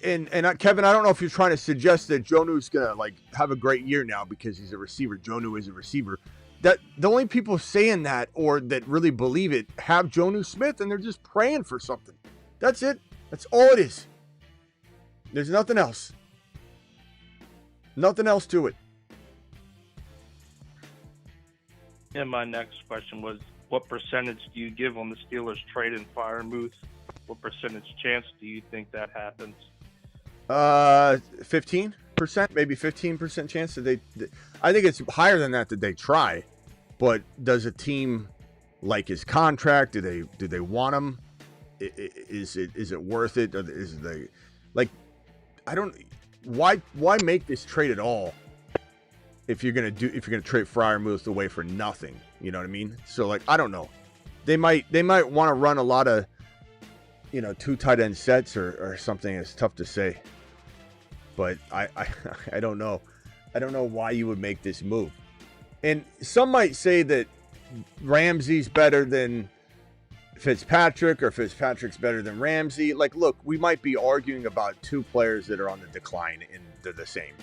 and Kevin, I don't know if you're trying to suggest that Jonnu's gonna like have a great year now because he's a receiver. Jonnu is a receiver. That the only people saying that or that really believe it have Jonnu Smith, and they're just praying for something. That's it. That's all it is. There's nothing else. Nothing else to it. And my next question was, what percentage do you give on the Steelers trading Freiermuth? What percentage chance do you think that happens? 15%, maybe 15% chance that they. I think it's higher than that they try. But does a team like his contract? Do they want him? Is it worth it? Or is they like? I don't. Why make this trade at all? If you're gonna trade Freiermuth away for nothing, you know what I mean? So like, I don't know. They might want to run a lot of, 2 tight end sets or something. It's tough to say. But I don't know. I don't know why you would make this move. And some might say that Ramsey's better than Fitzpatrick or Fitzpatrick's better than Ramsey. Like, look, we might be arguing about 2 players that are on the decline and they're the same.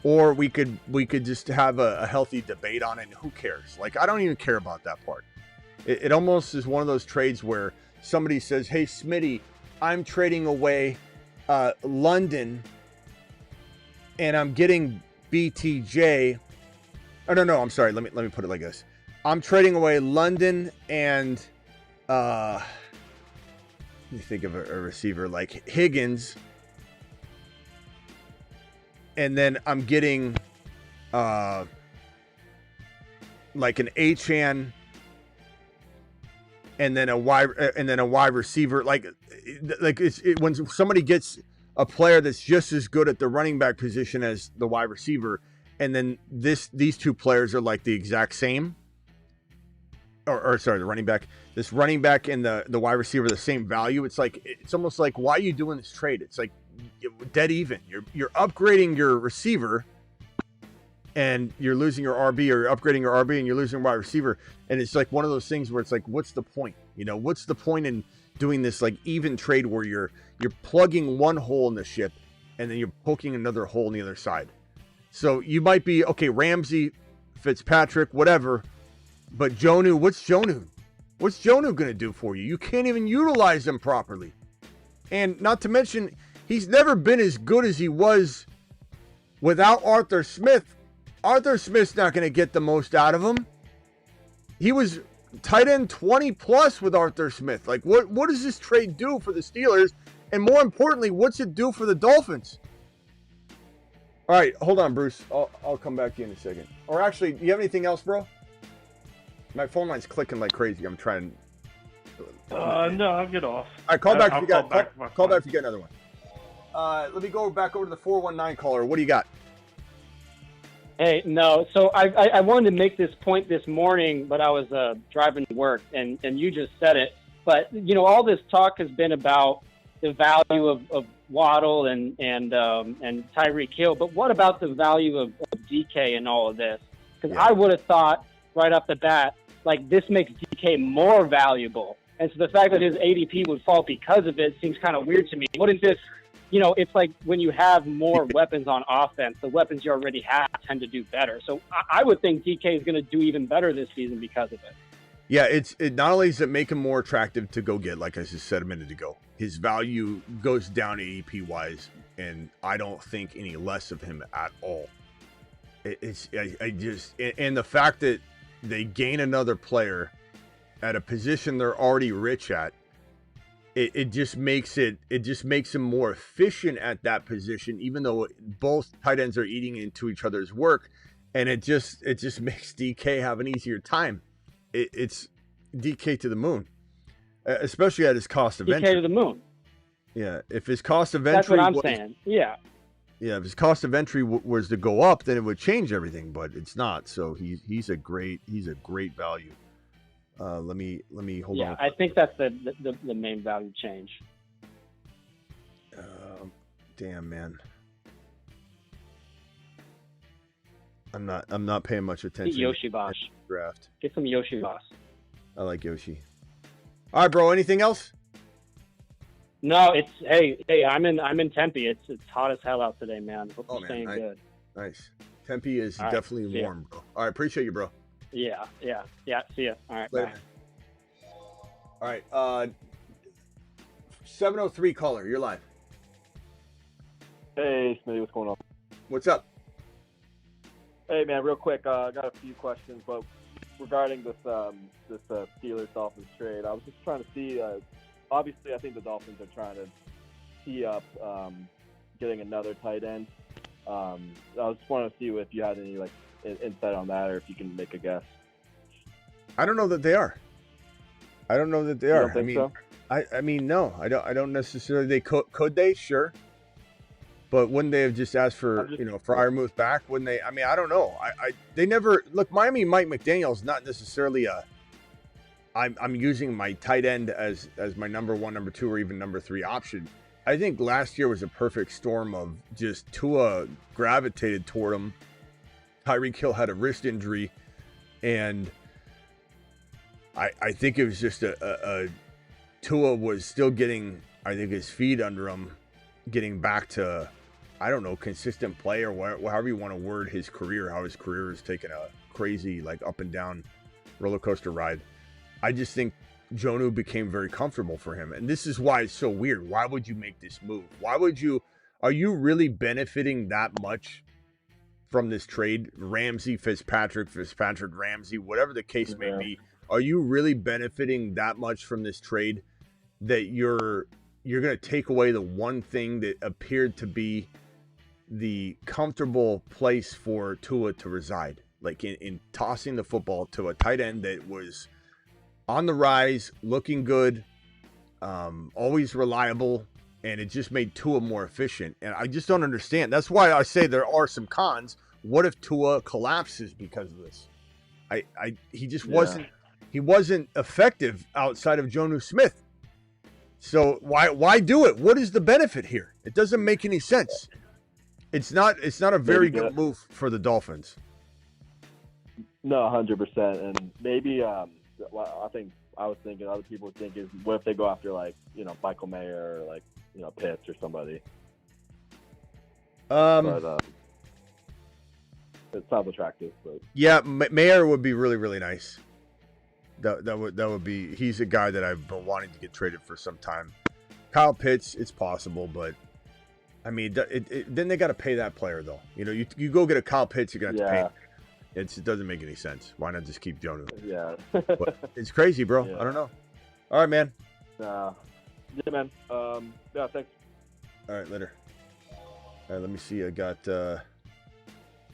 Or we could just have a healthy debate on it, and who cares? Like, I don't even care about that part. It almost is one of those trades where somebody says, hey, Smitty, I'm trading away London, and I'm getting BTJ. Oh, no, I'm sorry. Let me put it like this. I'm trading away London and let me think of a receiver like Higgins. And then I'm getting like an Achane and then a wide receiver. Like when somebody gets a player that's just as good at the running back position as the wide receiver, and then these 2 players are like the exact same. Or sorry, the running back. This running back and the wide receiver are the same value. It's almost like, why are you doing this trade? It's like dead even. You're upgrading your receiver and you're losing your RB, or you're upgrading your RB and you're losing your wide receiver. And it's like one of those things where it's like, what's the point? What's the point in doing this like even trade where you're plugging one hole in the ship and then you're poking another hole on the other side? So you might be, okay, Ramsey, Fitzpatrick, whatever, but Jonnu, what's Jonnu? What's Jonnu going to do for you? You can't even utilize him properly. And not to mention, he's never been as good as he was without Arthur Smith. Arthur Smith's not going to get the most out of him. He was tight end 20 plus with Arthur Smith. Like, what does this trade do for the Steelers? And more importantly, what's it do for the Dolphins? All right, hold on, Bruce. I'll come back to you in a second. Or actually, do you have anything else, bro? My phone line's clicking like crazy. I'm trying. No, I'll get off. All right, call back if you got. Call back back if you got another one. Let me go back over to the 419 caller. What do you got? Hey, no. So I wanted to make this point this morning, but I was driving to work, and you just said it. But all this talk has been about the value of Waddle and Tyreek Hill. But what about the value of DK in all of this? Because I would have thought right off the bat, like, this makes DK more valuable And so the fact that his ADP would fall because of it seems kind of weird to me. Wouldn't this, it's like when you have more weapons on offense, the weapons you already have tend to do better. So I would think DK is going to do even better this season because of it. Yeah, it not only does it make him more attractive to go get, like I just said a minute ago, his value goes down ADP wise, and I don't think any less of him at all. And the fact that they gain another player at a position they're already rich at, it just makes him more efficient at that position, even though both tight ends are eating into each other's work, and it just makes DK have an easier time. It's DK to the moon, especially at his cost of entry. DK to the moon. Yeah, if his cost of entry, that's what I'm saying. Yeah. Yeah, if his cost of entry was to go up, then it would change everything, but it's not. So he's a great value. Let me hold on. Yeah, I think that's the main value change. Damn, man. I'm not paying much attention. Yoshi Bosch draft. Get some Yoshi Bosch. I like Yoshi. All right, bro. Anything else? No, it's hey. I'm in Tempe. It's hot as hell out today, man. Hope you're staying good. Nice. Tempe is definitely warm, bro. All right, appreciate you, bro. Yeah. See ya. All right, later. Bye. All right. 703 caller, you're live. Hey, Smitty, what's going on? What's up? Hey, man, real quick, I got a few questions, but regarding this Steelers Dolphins trade, I was just trying to see. Obviously, I think the Dolphins are trying to tee up getting another tight end. I was just wanting to see if you had any insight on that, or if you can make a guess. I don't know that they are. You don't think so? I mean, no, I don't necessarily. They could they? Sure. But wouldn't they have just asked for Freiermuth back? Wouldn't they? I mean, I don't know. They never look. Miami Mike McDaniel's not necessarily a. I'm using my tight end as my number one, number two, or even number three option. I think last year was a perfect storm of just Tua gravitated toward him. Tyreek Hill had a wrist injury, and I think it was just a Tua was still getting, I think, his feet under him, getting back to, I don't know, consistent play, or however you want to word his career, how his career has taken a crazy, up and down roller coaster ride. I just think Jonnu became very comfortable for him. And this is why it's so weird. Why would you make this move? Are you really benefiting that much from this trade? Ramsey, Fitzpatrick, Ramsey, whatever the case may be. Are you really benefiting that much from this trade that you're going to take away the one thing that appeared to be the comfortable place for Tua to reside? Like in tossing the football to a tight end that was on the rise, looking good, always reliable, and it just made Tua more efficient. And I just don't understand. That's why I say there are some cons. What if Tua collapses because of this? He wasn't effective outside of Jonnu Smith. So why do it? What is the benefit here? It doesn't make any sense. It's not a very good move for the Dolphins. No, 100%. And maybe I was thinking other people would think is, what if they go after Michael Mayer or Pitts or somebody? But it sounds attractive. But yeah, Mayer would be really, really nice. That would be. He's a guy that I've been wanting to get traded for some time. Kyle Pitts, it's possible, but I mean, then they got to pay that player though. You go get a Kyle Pitts, you're gonna have to pay him. It doesn't make any sense. Why not just keep Jonnu? Yeah. But it's crazy, bro. Yeah. I don't know. All right, man. Yeah, man. Yeah, thanks. All right, later. All right, let me see. I got to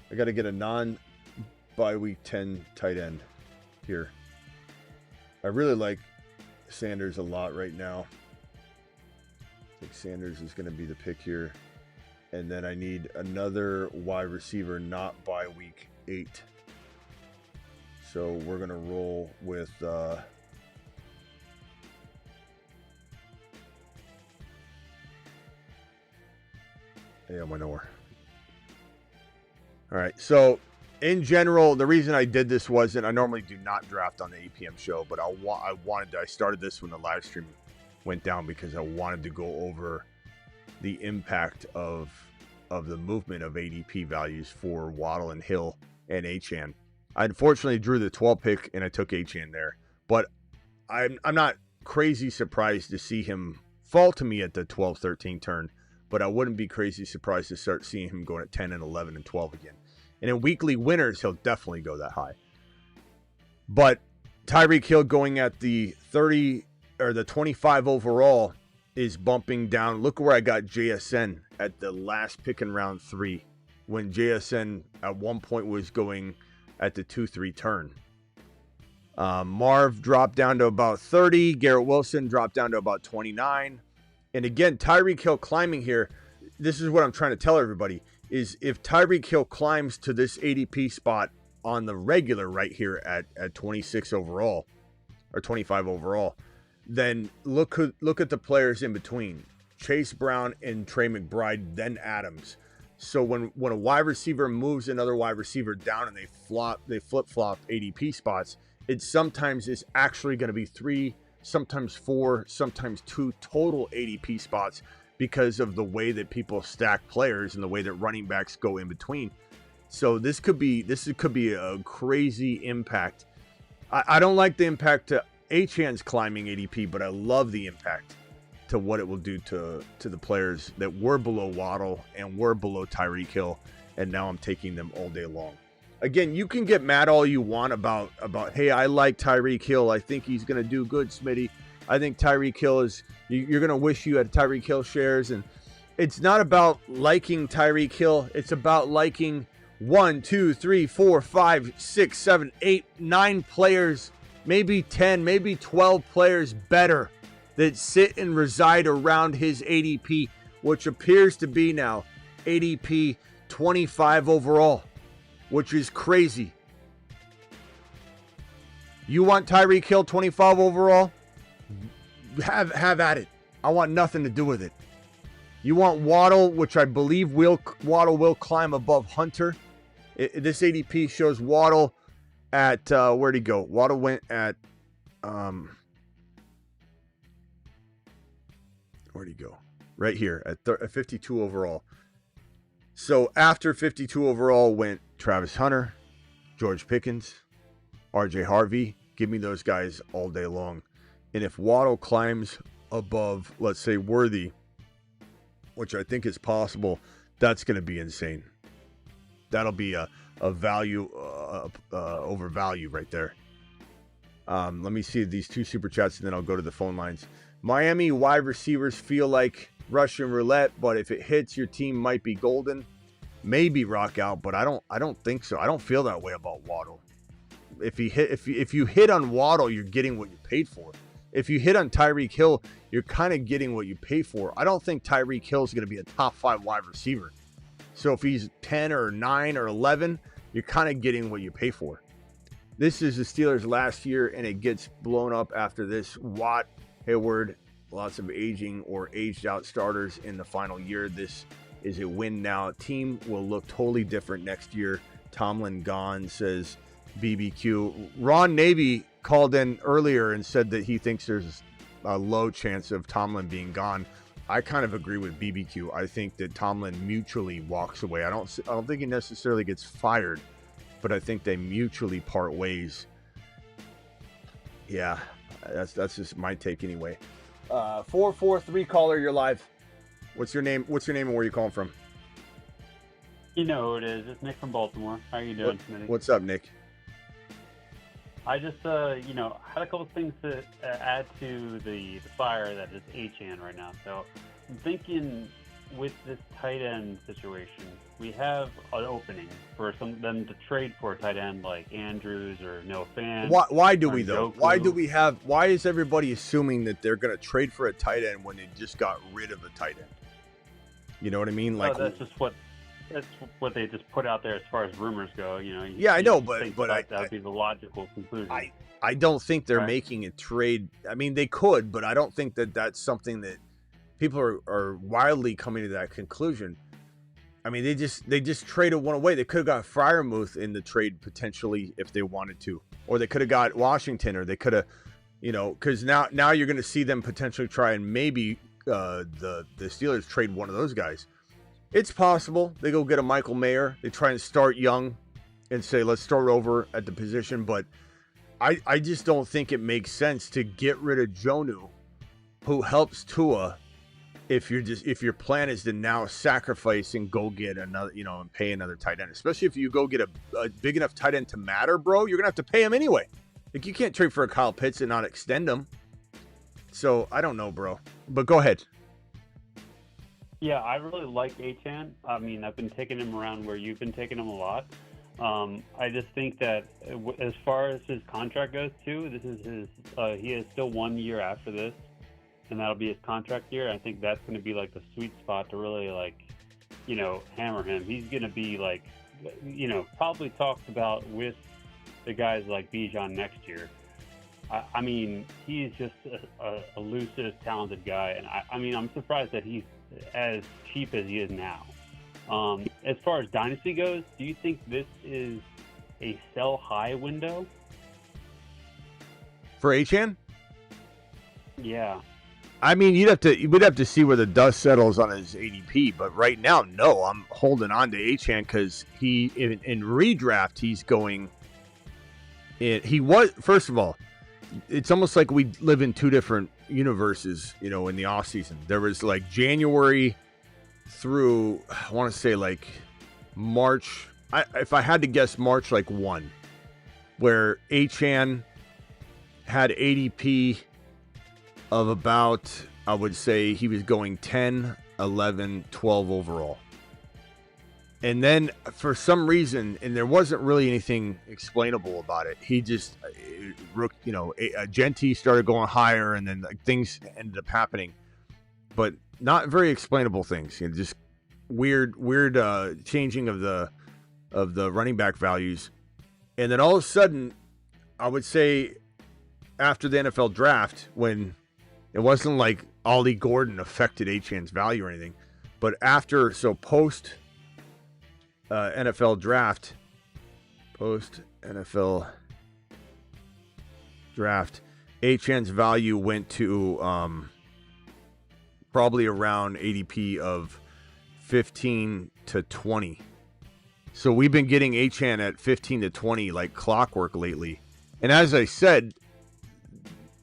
get a non-bye week 10 tight end here. I really like Sanders a lot right now. I think Sanders is going to be the pick here. And then I need another wide receiver not by week 8. So we're going to roll with I went nowhere. All right, so in general, the reason I did this wasn't, I normally do not draft on the 8 p.m. show, but I started this when the live stream went down because I wanted to go over the impact of the movement of ADP values for Waddle and Hill and Achane. I unfortunately drew the 12 pick and I took Achane there, but I'm not crazy surprised to see him fall to me at the 12-13 turn, but I wouldn't be crazy surprised to start seeing him going at 10 and 11 and 12 again. And in weekly winners, he'll definitely go that high. But Tyreek Hill going at the 30 or the 25 overall is bumping down. Look where I got JSN at the last pick in round 3, when JSN at one point was going at the 2-3 turn. Marv dropped down to about 30. Garrett Wilson dropped down to about 29. And again, Tyreek Hill climbing here. This is what I'm trying to tell everybody, is if Tyreek Hill climbs to this ADP spot on the regular right here at 26 overall or 25 overall, then look at the players in between. Chase Brown and Trey McBride, then Adams. So when a wide receiver moves another wide receiver down and they flip-flop ADP spots, it sometimes is actually going to be 3, sometimes 4, sometimes 2 total ADP spots because of the way that people stack players and the way that running backs go in between. So this could be a crazy impact. I don't like the impact to Achane's climbing ADP, but I love the impact to what it will do to the players that were below Waddle and were below Tyreek Hill, and now I'm taking them all day long. Again, you can get mad all you want about hey, I like Tyreek Hill. I think he's going to do good, Smitty. I think Tyreek Hill is, you're going to wish you had Tyreek Hill shares. And it's not about liking Tyreek Hill. It's about liking 1, 2, 3, 4, 5, 6, 7, 8, 9 players, maybe 10, maybe 12 players better that sit and reside around his ADP, which appears to be now ADP 25 overall, which is crazy. You want Tyreek Hill 25 overall? Have at it. I want nothing to do with it. You want Waddle, which I believe Waddle will climb above Hunter. This ADP shows Waddle at where'd he go? Waddle went at where'd he go? Right here at 52 overall. So after 52 overall went Travis Hunter, George Pickens, RJ Harvey. Give me those guys all day long. And if Waddle climbs above, let's say, Worthy, which I think is possible, that's going to be insane. That'll be a value over value right there. Let me see these 2 super chats, and then I'll go to the phone lines. Miami wide receivers feel like Russian roulette, but if it hits, your team might be golden. Maybe rock out, but I don't think so. I don't feel that way about Waddle. If you hit on Waddle, you're getting what you paid for. If you hit on Tyreek Hill, you're kind of getting what you pay for. I don't think Tyreek Hill is going to be a top 5 wide receiver. So if he's 10 or 9 or 11, you're kind of getting what you pay for. This is the Steelers' last year, and it gets blown up after this. Watt, Hayward, lots of aging or aged out starters in the final year. This is a win now. Team will look totally different next year. Tomlin gone, says BBQ. Ron Navy called in earlier and said that he thinks there's a low chance of Tomlin being gone. I kind of agree with BBQ. I think that Tomlin mutually walks away. I don't think he necessarily gets fired, but I think they mutually part ways. Yeah, that's just my take anyway. 443 caller, you're live. What's your name? What's your name and where you calling from? You know who it is. It's Nick from Baltimore. How are you doing, Smitty? What's up, Nick? I just, had a couple things to add to the fire that is Achane right now. So I'm thinking with this tight end situation, we have an opening for them to trade for a tight end like Andrews or Noah Fant. Why do we though? Why is everybody assuming that they're going to trade for a tight end when they just got rid of a tight end? You know what I mean? Like that's what they just put out there as far as rumors go. I know, but that would be the logical conclusion. I don't think they're making a trade. I mean, they could, but I don't think that that's something that people are wildly coming to that conclusion. I mean, they just traded one away. They could have got Freiermuth in the trade potentially if they wanted to, or they could have got Washington, or they could have, because now you're going to see them potentially try and maybe the Steelers trade one of those guys. It's possible they go get a Michael Mayer. They try and start young and say, let's start over at the position. But I just don't think it makes sense to get rid of Jonnu, who helps Tua, if your plan is to now sacrifice and go get another, and pay another tight end, especially if you go get a big enough tight end to matter, bro, you're going to have to pay him anyway. Like, you can't trade for a Kyle Pitts and not extend him. So I don't know, bro, but go ahead. Yeah, I really like Achane. I mean, I've been taking him around where you've been taking him a lot. I just think that as far as his contract goes too, this is his, he has still 1 year after this, and that'll be his contract year. I think that's going to be like the sweet spot to really hammer him. He's going to be probably talked about with the guys like Bijan next year. I mean, he's just a elusive, talented guy, and I'm surprised that he's as cheap as he is now. As far as dynasty goes, do you think this is a sell high window for Achane? Yeah. I mean, we'd have to see where the dust settles on his ADP, but right now, no, I'm holding on to Achane because he in redraft he's going. He was, first of all, it's almost like we live in two different universes, in the off season. There was like January through, I want to say like March. If I had to guess, March 1, where Achane had ADP of about, I would say he was going 10, 11, 12 overall. And then for some reason, and there wasn't really anything explainable about it, he just, Genty started going higher, and then things ended up happening, but not very explainable things. Just weird changing of the running back values, and then all of a sudden, I would say after the NFL draft, when it wasn't like Ollie Gordon affected Achane's value or anything, but post NFL draft, Achane's value went to probably around ADP of 15 to 20. So we've been getting Achane at 15 to 20 like clockwork lately. And as I said,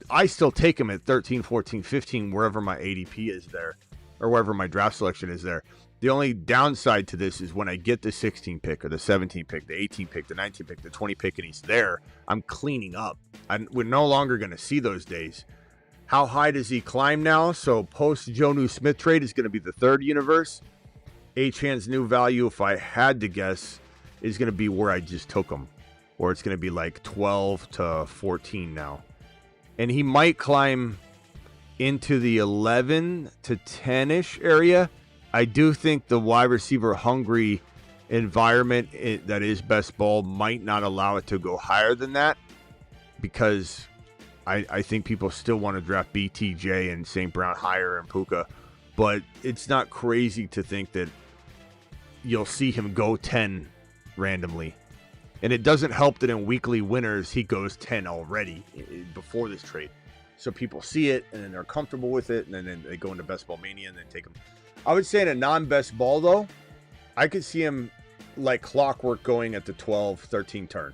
I still take him at 13, 14, 15, wherever my ADP is there, or wherever my draft selection is there. The only downside to this is when I get the 16 pick or the 17 pick, the 18 pick, the 19 pick, the 20 pick, and he's there, I'm cleaning up. We're no longer going to see those days. How high does he climb now? So post Jonnu Smith trade is going to be the third universe. Achane's new value, if I had to guess, is going to be where I just took him, or it's going to be like 12 to 14 now. And he might climb into the 11 to 10-ish area. I do think the wide receiver hungry environment that is best ball might not allow it to go higher than that, because I think people still want to draft BTJ and St. Brown higher and Puka, but it's not crazy to think that you'll see him go 10 randomly. And it doesn't help that in weekly winners he goes 10 already before this trade. So people see it, and then they're comfortable with it, and then they go into best ball mania and then take him. I would say in a non-best ball, though, I could see him like clockwork going at the 12, 13 turn.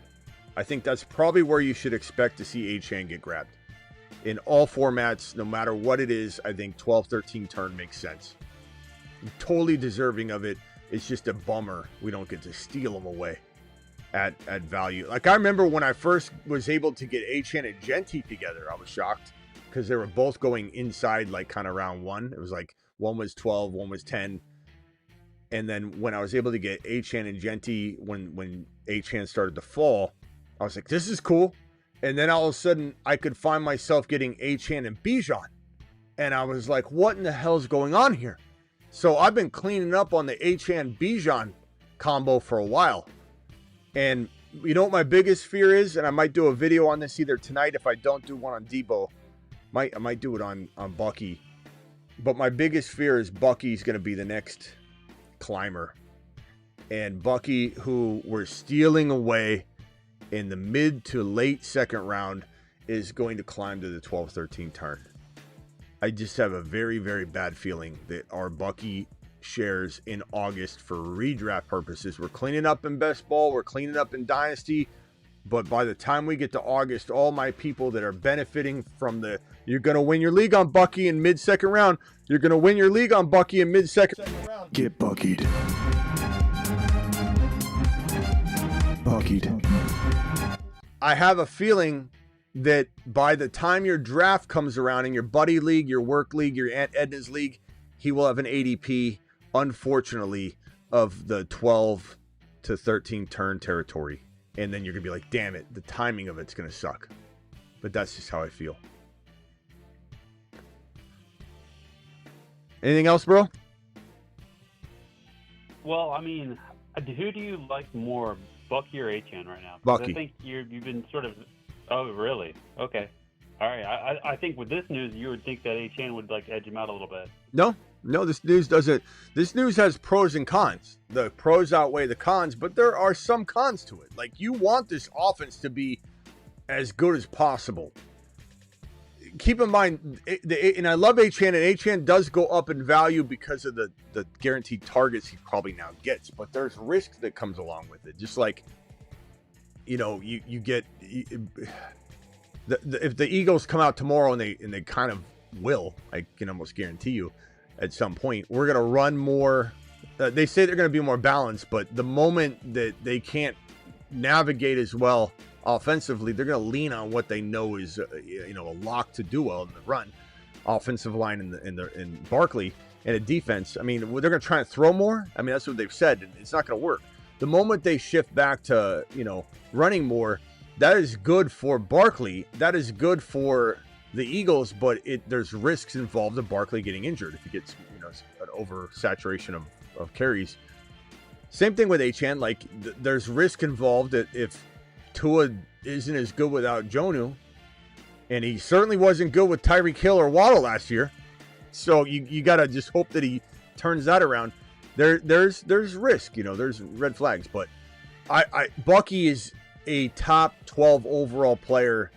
I think that's probably where you should expect to see Achane get grabbed. In all formats, no matter what it is, I think 12, 13 turn makes sense. Totally deserving of it. It's just a bummer we don't get to steal him away at value. Like, I remember when I first was able to get Achane and Genty together, I was shocked because they were both going inside like kind of round one. It was like one was 12, one was 10. And then when I was able to get Achane and Genty, when Achane started to fall, I was like, this is cool. And then all of a sudden, I could find myself getting Achane and Bijan. And I was like, what in the hell is going on here? So I've been cleaning up on the Achane Bijan combo for a while. And you know what my biggest fear is? And I might do a video on this either tonight if I don't do one on Debo. I might do it on Bucky. But my biggest fear is Bucky's going to be the next climber. And Bucky, who we're stealing away in the mid to late second round, is going to climb to the 12-13 turn. I just have a very, very bad feeling that our Bucky shares in August for redraft purposes. We're cleaning up in best ball. We're cleaning up in dynasty. But by the time we get to August, all my people that are benefiting from you're going to win your league on Bucky in mid-second round. You're going to win your league on Bucky in mid-second round. Get buckied. Buckied. I have a feeling that by the time your draft comes around in your buddy league, your work league, your Aunt Edna's league, he will have an ADP, unfortunately, of the 12 to 13 turn territory. And then you're going to be like, damn it, the timing of it's going to suck. But that's just how I feel. Anything else, bro? Well, I mean, who do you like more, Bucky or Achane right now? 'Cause Bucky. I think you've been sort of... Oh, really? Okay. All right. I think with this news, you would think that Achane would like edge him out a little bit. No, this news doesn't. This news has pros and cons. The pros outweigh the cons, but there are some cons to it. Like, you want this offense to be as good as possible. Keep in mind, and I love Achane, and Achane does go up in value because of the guaranteed targets he probably now gets, but there's risk that comes along with it. Just like, you get... if the Eagles come out tomorrow, and they kind of will, I can almost guarantee you, at some point, we're going to run more. They say they're going to be more balanced, but the moment that they can't navigate as well offensively, they're going to lean on what they know is a lock to do well in the run, offensive line in Barkley, and a defense. I mean, they're going to try and throw more. I mean, that's what they've said, and it's not going to work. The moment they shift back to running more, that is good for Barkley. That is good for the Eagles, but there's risks involved of Barkley getting injured if he gets an oversaturation of carries. Same thing with Achane. Like, there's risk involved that if Tua isn't as good without Jonnu, and he certainly wasn't good with Tyreek Hill or Waddle last year. So you got to just hope that he turns that around. There's risk, there's red flags, but Bucky is a top 12 overall player.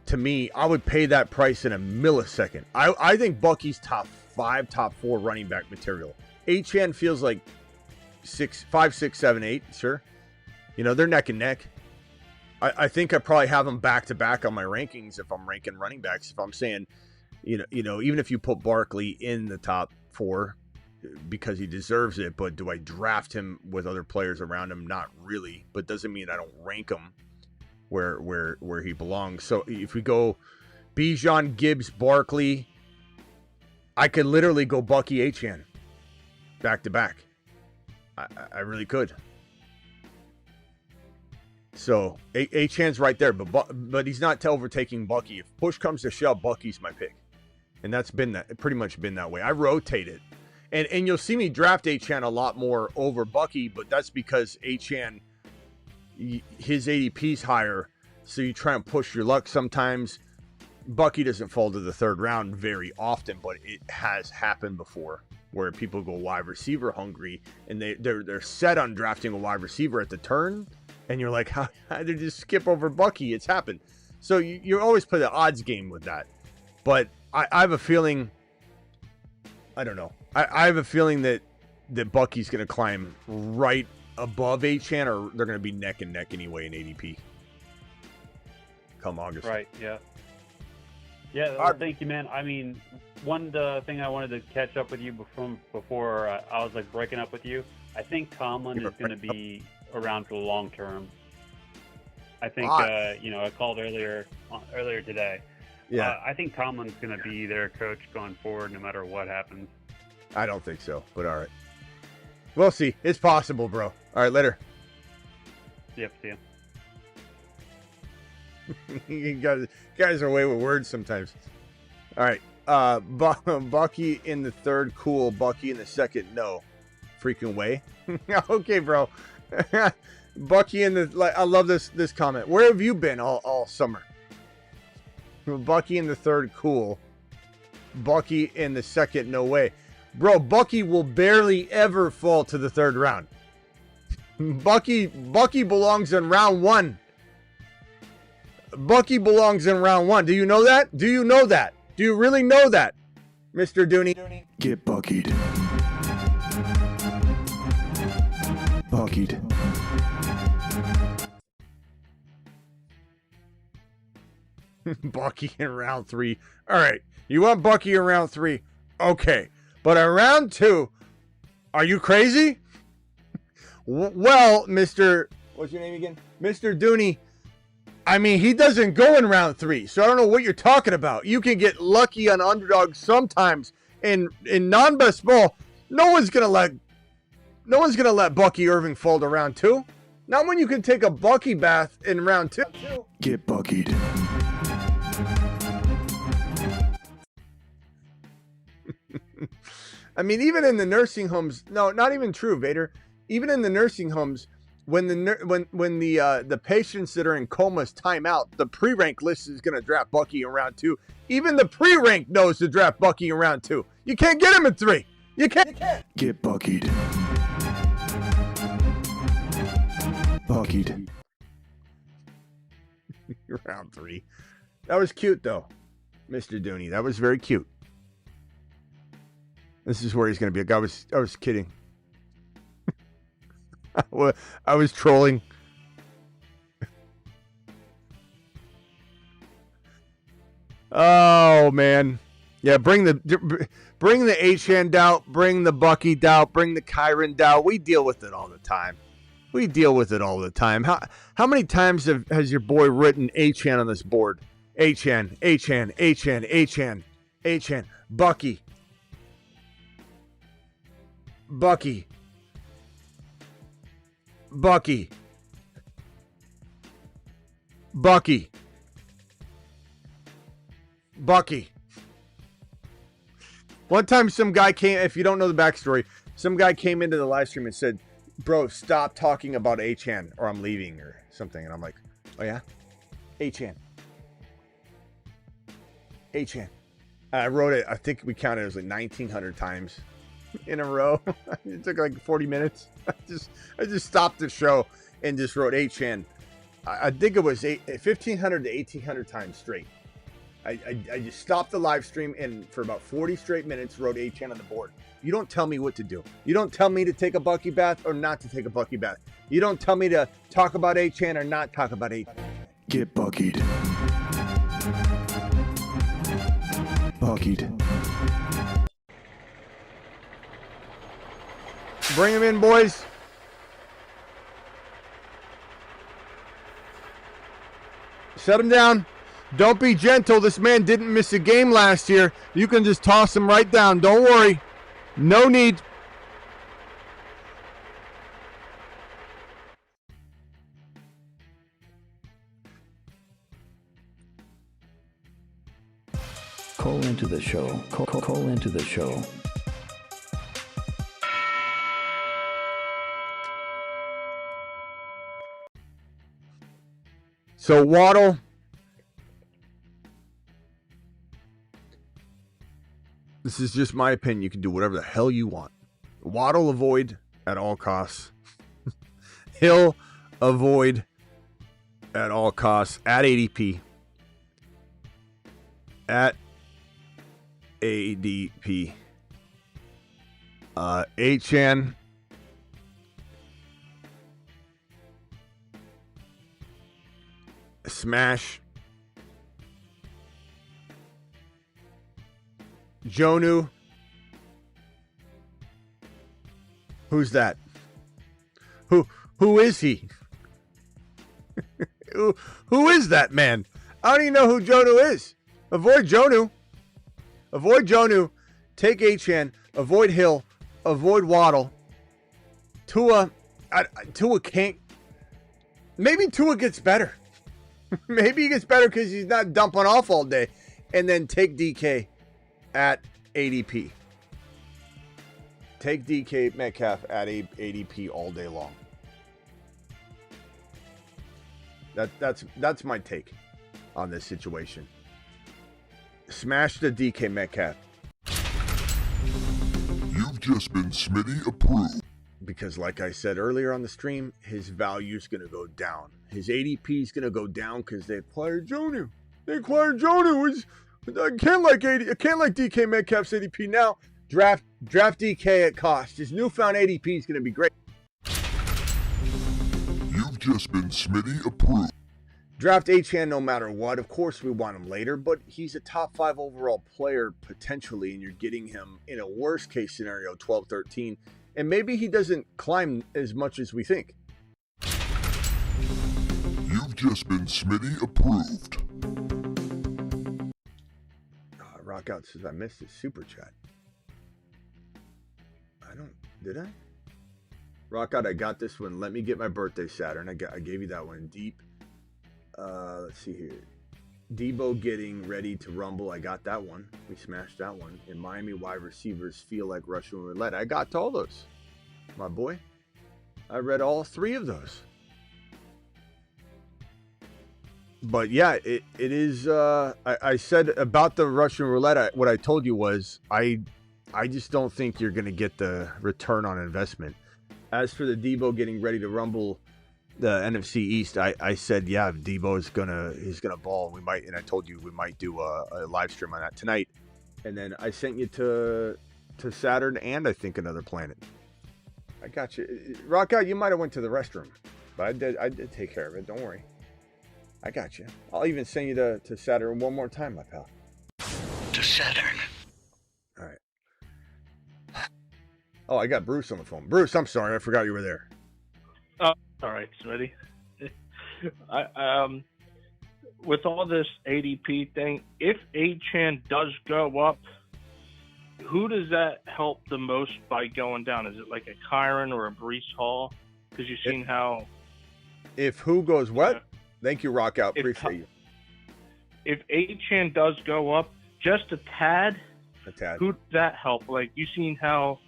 To me, I would pay that price in a millisecond. I think Bucky's top 5, top 4 running back material. Achane feels like 5, 6, 7, 8. Sure. They're neck and neck. I think I probably have them back to back on my rankings if I'm ranking running backs. If I'm saying, even if you put Barkley in the top 4 because he deserves it, but do I draft him with other players around him? Not really, but doesn't mean I don't rank him where he belongs. So if we go Bijan, Gibbs, Barkley, I could literally go Bucky, Achane back to back. I really could. So Achane's right there, but he's not overtaking Bucky. If push comes to shove, Bucky's my pick, and that's pretty much been that way. I rotate it, and you'll see me draft Achane a lot more over Bucky, but that's because Achane, his ADP's higher, so you try and push your luck sometimes. Bucky doesn't fall to the third round very often, but it has happened before where people go wide receiver hungry, and they're set on drafting a wide receiver at the turn. And you're like, how did you just skip over Bucky? It's happened. So you always play the odds game with that. But I have a feeling, I don't know. I have a feeling that Bucky's going to climb right above Achane, or they're going to be neck and neck anyway in ADP come August. Right, yeah. Yeah, thank you, man. I mean, one thing I wanted to catch up with you before I was like breaking up with you. I think Tomlin is going to be around for the long term. I think I called earlier today. Yeah, I think Tomlin's going to be their coach going forward, no matter what happens. I don't think so, but all right, we'll see. It's possible, bro. All right, later. Yep, see ya. You guys are away with words sometimes. All right, Bucky in the third, cool. Bucky in the second, no. Freaking way. Okay, bro. Bucky in the I love this comment. Where have you been all summer? Bucky in the third, cool. Bucky in the second, no way. Bro, Bucky will barely ever fall to the third round. Bucky belongs in round 1. Bucky belongs in round 1. Do you know that? Do you know that? Do you really know that, Mr. Dooney? Get buckied. Buckied. Bucky in round 3. All right. You want Bucky in round 3? Okay. But in round 2, are you crazy? Well, Mr. What's your name again? Mr. Dooney. I mean, he doesn't go in round 3, so I don't know what you're talking about. You can get lucky on underdogs sometimes. In non-best ball, no one's gonna let Bucky Irving fall to round 2. Not when you can take a Bucky bath in round 2. Get buckied. I mean, even in the nursing homes, no, not even true, Vader. Even in the nursing homes, when the patients that are in comas time out, the pre-rank list is going to draft Bucky in round 2. Even the pre-rank knows to draft Bucky in round 2. You can't get him in 3. You can't. Get buckied. Buckied. Round 3. That was cute, though, Mr. Dooney. That was very cute. This is where he's going to be. I was kidding. I was trolling. Oh man, yeah. Bring the Achane doubt. Bring the Bucky doubt. Bring the Kyron doubt. We deal with it all the time. How many times has your boy written Achane on this board? Achane. Bucky. One time some guy came, if you don't know the backstory, some guy came into the live stream and said, bro, stop talking about Achane or I'm leaving or something. And I'm like, oh yeah? Achane. I wrote it, I think we counted, it was like 1,900 times in a row. It took like 40 minutes. I just stopped the show and just wrote Achane. I think it was 1,500 to 1,800 times straight. I just stopped the live stream and for about 40 straight minutes wrote Achane on the board. You don't tell me what to do. You don't tell me to take a Bucky bath or not to take a Bucky bath. You don't tell me to talk about Achane or not talk about Achane. Get buckied. Buckied. Bring him in, boys. Shut him down. Don't be gentle. This man didn't miss a game last year. You can just toss him right down. Don't worry. No need. Call into the show. Call into the show. So Waddle, this is just my opinion. You can do whatever the hell you want. Waddle, avoid at all costs. Hill, avoid at all costs. At ADP. At ADP. Achane. Smash. Jonnu. Who's that? Who is he? who is that man? I don't even know who Jonnu is. Avoid Jonnu. Avoid Jonnu. Take Achane. Avoid Hill. Avoid Waddle. Tua can't. Maybe Tua gets better. Maybe he gets better because he's not dumping off all day. And then take DK at ADP. Take DK Metcalf at ADP all day long. That's my take on this situation. Smash the DK Metcalf. You've just been Smitty approved. because like I said earlier on the stream, his value is going to go down. His ADP is going to go down because they acquired Jonnu. I can't like DK Metcalf's ADP now. Draft DK at cost. His newfound ADP is going to be great. You've just been Smitty approved. Draft Achane no matter what. Of course we want him later, but he's a top 5 overall player potentially, and you're getting him in a worst case scenario 12-13, and maybe he doesn't climb as much as we think. You've just been Smitty approved. Rockout says I missed his super chat. Did I? Rockout, I got this one. Let me get my birthday Saturn. I gave you that one deep. Let's see here. Debo getting ready to rumble. I got that one. We smashed that one. In Miami, wide receivers feel like Russian roulette. I got all those, my boy. I read all 3 of those. But yeah, it is. I said about the Russian roulette. What I told you was I just don't think you're going to get the return on investment. As for the Debo getting ready to rumble the NFC East, I said, yeah, Debo is he's gonna ball. We might, and I told you we might do a live stream on that tonight. And then I sent you to Saturn and I think another planet. I got you. Rock out. You might have went to the restroom, but I did take care of it. Don't worry. I got you. I'll even send you to Saturn one more time, my pal. To Saturn. All right. Oh, I got Bruce on the phone. Bruce, I'm sorry. I forgot you were there. Oh, all right, Smitty. With all this ADP thing, if Achane does go up, who does that help the most by going down? Is it like a Kyron or a Breece Hall? Because you've seen how... If who goes what? Thank you, Rockout. Appreciate you. If Achane does go up just a tad, who does that help? Like, you've seen how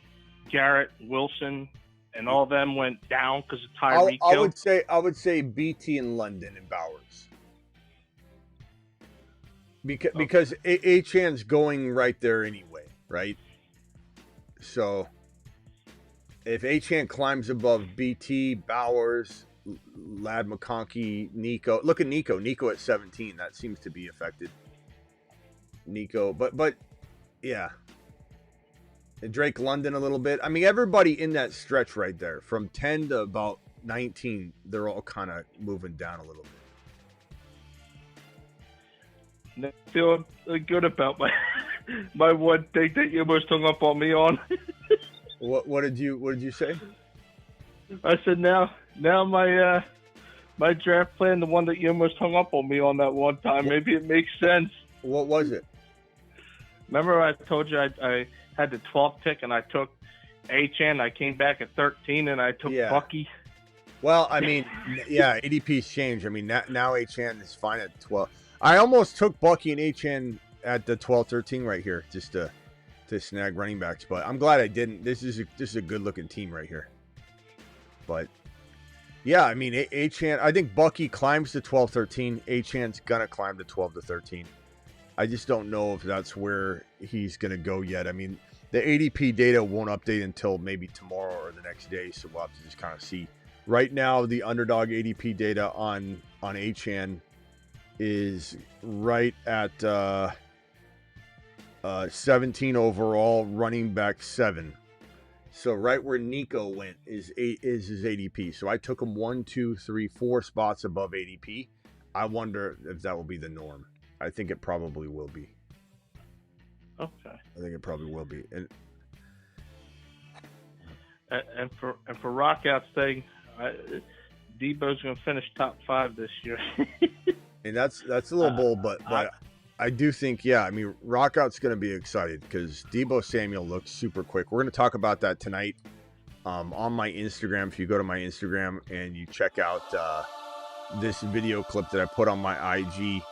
Garrett, Wilson, and all them went down because of Tyreek. I would say BT in London and Bowers. Because Achane's going right there anyway, right? So if Achane climbs above BT, Bowers, Lad McConkey, Nico. Look at Nico. Nico at 17. That seems to be affected. Nico. But yeah. And Drake London a little bit. I mean, everybody in that stretch right there, from 10 to about 19, they're all kind of moving down a little bit. I feel good about my one thing that you almost hung up on me on. What did you say? I said now my draft plan, the one that you almost hung up on me on that one time, maybe it makes sense. What was it? Remember I told you I had the 12th pick and I took Achane. I came back at 13 and I took Bucky. Well, I mean, yeah, ADP's changed. I mean, now Achane is fine at 12. I almost took Bucky and Achane at the 12-13 right here just to snag running backs, but I'm glad I didn't. This is a good looking team right here. But yeah, I mean, Achane, I think Bucky climbs to 12-13. Achane's gonna climb to 12-13. I just don't know if that's where he's gonna go yet. I mean, the ADP data won't update until maybe tomorrow or the next day, so we'll have to just kind of see. Right now, the underdog ADP data on Achane is right at 17 overall, running back 7. So right where Nico went is his ADP. So I took him 1, 2, 3, 4 spots above ADP. I wonder if that will be the norm. I think it probably will be. Okay. I think it probably will be. And for Rockout's thing, Debo's going to finish top 5 this year. And that's a little bold, but I do think, yeah, I mean, Rockout's going to be excited because Debo Samuel looks super quick. We're going to talk about that tonight on my Instagram. If you go to my Instagram and you check out this video clip that I put on my IG,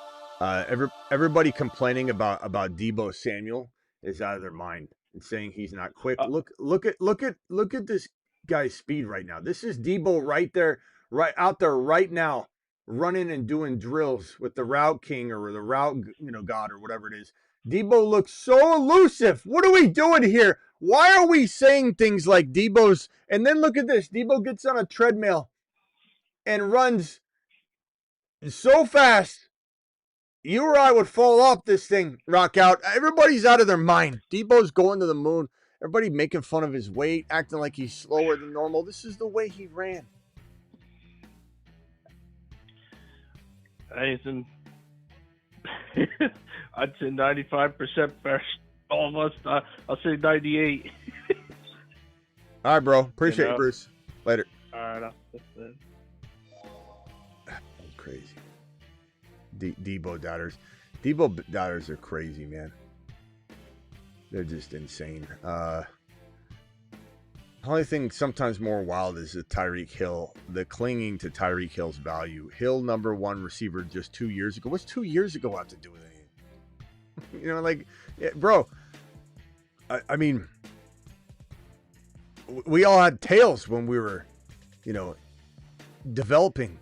everybody complaining about Debo Samuel is out of their mind and saying he's not quick. Look at this guy's speed right now. This is Debo right there, right out there right now, running and doing drills with the route king or the route god or whatever it is. Debo looks so elusive. What are we doing here? Why are we saying things like Debo's? And then look at this. Debo gets on a treadmill and runs so fast. You or I would fall off this thing, rock out. Everybody's out of their mind. Debo's going to the moon. Everybody making fun of his weight, acting like he's slower than normal. This is the way he ran. I'd say 95% first. Almost. I'll say 98. All right, bro. Appreciate you, Bruce. Later. All right. That's crazy. Debo doubters. Debo doubters are crazy, man. They're just insane. The only thing sometimes more wild is the Tyreek Hill, the clinging to Tyreek Hill's value. Hill, number one receiver just 2 years ago. What's 2 years ago have to do with anything? You know, like, yeah, bro, I mean, we all had tails when we were, you know, developing.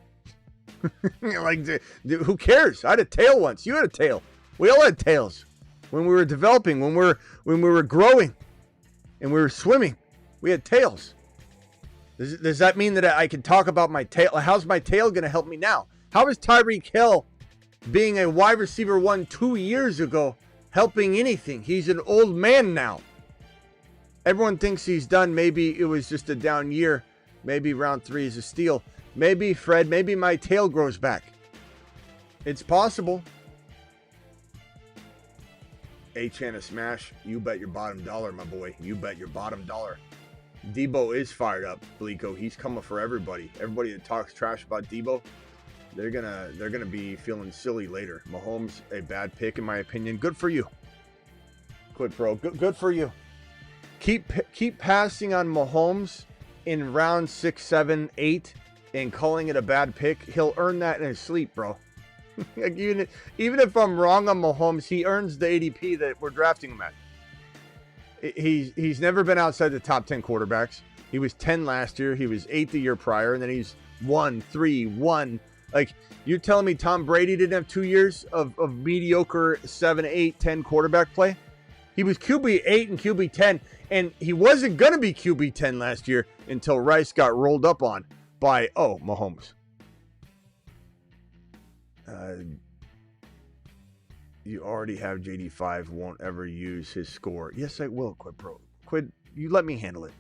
Like, who cares? I had a tail once. You had a tail. We all had tails when we were developing, when we were growing, and we were swimming. We had tails. Does that mean that I can talk about my tail? How's my tail going to help me now? How is Tyreek Hill, being a wide receiver 1 2 years ago, helping anything? He's an old man now. Everyone thinks he's done. Maybe it was just a down year. Maybe round 3 is a steal. Maybe, Fred, maybe my tail grows back. It's possible. Achane a smash. You bet your bottom dollar, my boy. You bet your bottom dollar. Debo is fired up, Bleeko. He's coming for everybody. Everybody that talks trash about Debo, they're gonna be feeling silly later. Mahomes, a bad pick in my opinion. Good for you. Quid pro. Good for you. Keep passing on Mahomes in round 6, 7, 8 and calling it a bad pick. He'll earn that in his sleep, bro. Like, even if I'm wrong on Mahomes, he earns the ADP that we're drafting him at. He's never been outside the top 10 quarterbacks. He was 10 last year. He was 8 the year prior, and then he's 1, 3, 1. Like, you're telling me Tom Brady didn't have 2 years of mediocre 7, 8, 10 quarterback play? He was QB 8 and QB 10, and he wasn't going to be QB 10 last year until Rice got rolled up on by, Mahomes. You already have JD5, won't ever use his score. Yes, I will, Quid Pro. Quid, you let me handle it.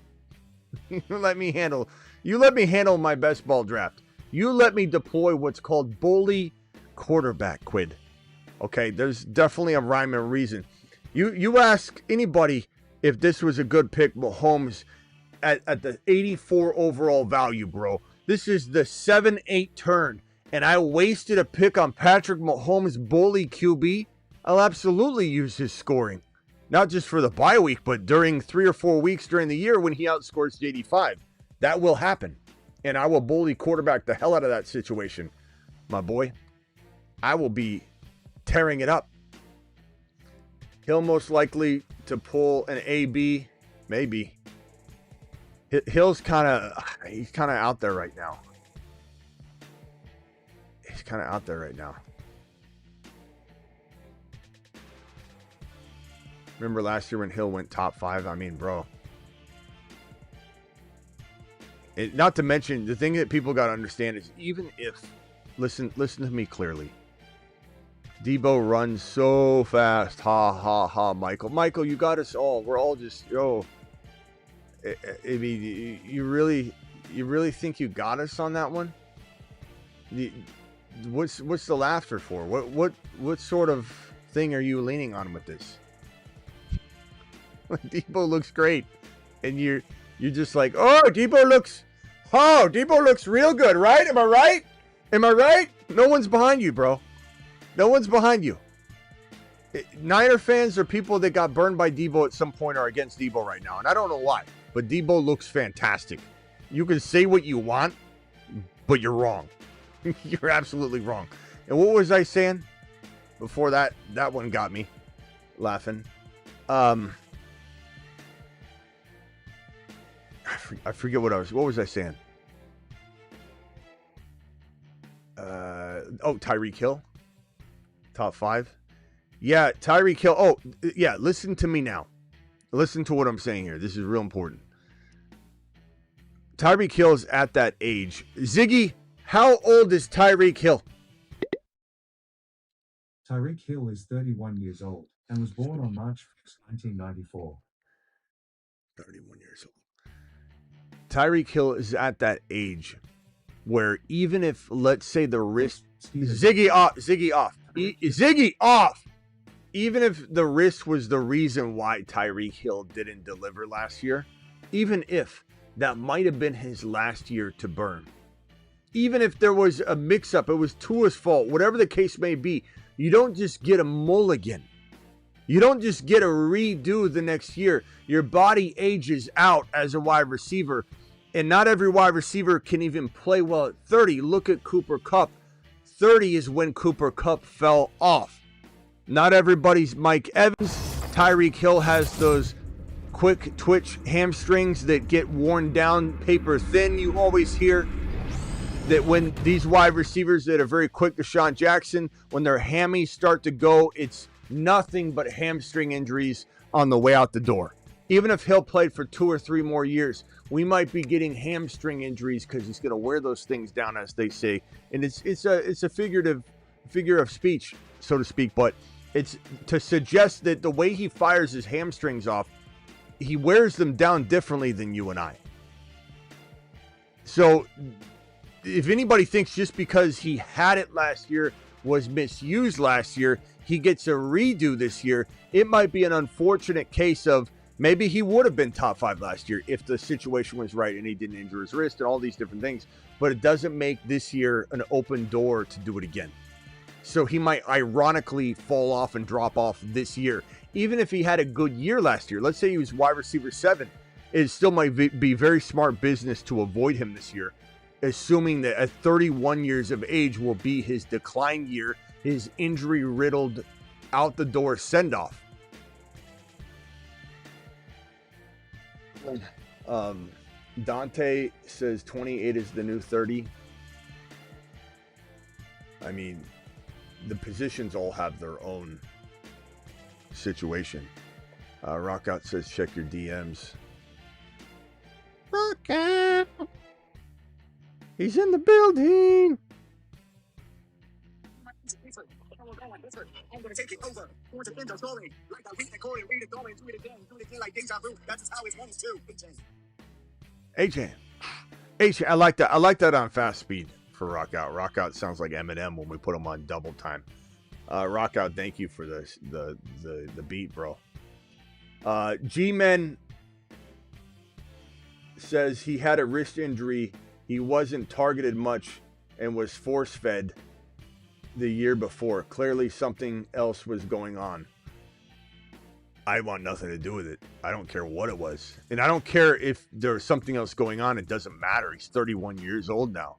You let me handle my best ball draft. You let me deploy what's called bully quarterback, Quid. Okay, there's definitely a rhyme and reason. You ask anybody if this was a good pick, Mahomes, at the 84 overall value, bro. This is the 7-8 turn, and I wasted a pick on Patrick Mahomes, bully QB. I'll absolutely use his scoring. Not just for the bye week, but during 3 or 4 weeks during the year when he outscores JD5. That will happen. And I will bully quarterback the hell out of that situation, my boy. I will be tearing it up. He'll most likely to pull an AB, maybe. Hill's he's kind of out there right now. He's kind of out there right now. Remember last year when Hill went top 5? I mean, bro. Not to mention, the thing that people got to understand is even if, listen to me clearly. Debo runs so fast. Ha, ha, ha, Michael. Michael, you got us all. We're all just, I mean, you really think you got us on that one? What's the laughter for? What sort of thing are you leaning on with this? Debo looks great, and you're just like, Debo looks real good, right? Am I right? No one's behind you, bro. No one's behind you. Niner fans or people that got burned by Debo at some point are against Debo right now, and I don't know why, but Debo looks fantastic. You can say what you want, but you're wrong. You're absolutely wrong. And what was I saying before that? That one got me laughing. I forget what was I saying? Tyreek Hill, top 5. Yeah, Tyreek Hill. Oh, yeah. Listen to me now. Listen to what I'm saying here. This is real important. Tyreek Hill's at that age. Ziggy, how old is Tyreek Hill? Tyreek Hill is 31 years old and was born on March 1st, 1994. 31 years old. Tyreek Hill is at that age where even if, let's say, the wrist... Ziggy off! Even if the wrist was the reason why Tyreek Hill didn't deliver last year, even if that might have been his last year to burn, even if there was a mix-up, it was Tua's fault, whatever the case may be, you don't just get a mulligan. You don't just get a redo the next year. Your body ages out as a wide receiver, and not every wide receiver can even play well at 30. Look at Cooper Kupp. 30 is when Cooper Kupp fell off. Not everybody's Mike Evans. Tyreek Hill has those quick twitch hamstrings that get worn down paper thin. You always hear that when these wide receivers that are very quick, Deshaun Jackson, when their hammies start to go, it's nothing but hamstring injuries on the way out the door. Even if Hill played for 2 or 3 more years, we might be getting hamstring injuries because he's going to wear those things down, as they say. And it's a figure of speech, so to speak. But it's to suggest that the way he fires his hamstrings off, he wears them down differently than you and I. So if anybody thinks just because he had it last year, was misused last year, he gets a redo this year, it might be an unfortunate case of maybe he would have been top 5 last year if the situation was right and he didn't injure his wrist and all these different things. But it doesn't make this year an open door to do it again. So he might ironically fall off and drop off this year. Even if he had a good year last year, let's say he was wide receiver 7, it still might be very smart business to avoid him this year, assuming that at 31 years of age will be his decline year, his injury-riddled, out-the-door send-off. Dante says 28 is the new 30. I mean, the positions all have their own situation. Rockout says check your DMs. Rockout! He's in the building! I'm gonna take it over. Going to end the story. Like I read the Corey, read it, going, do it again like deja vu. That's how it wants to. Achane, I like that. I like that on fast speed for Rockout. Rockout sounds like Eminem when we put him on double time. Rockout, thank you for this, the beat, bro. G-Men says he had a wrist injury. He wasn't targeted much and was force-fed the year before. Clearly something else was going on. I want nothing to do with it. I don't care what it was. And I don't care if there's something else going on. It doesn't matter. He's 31 years old now.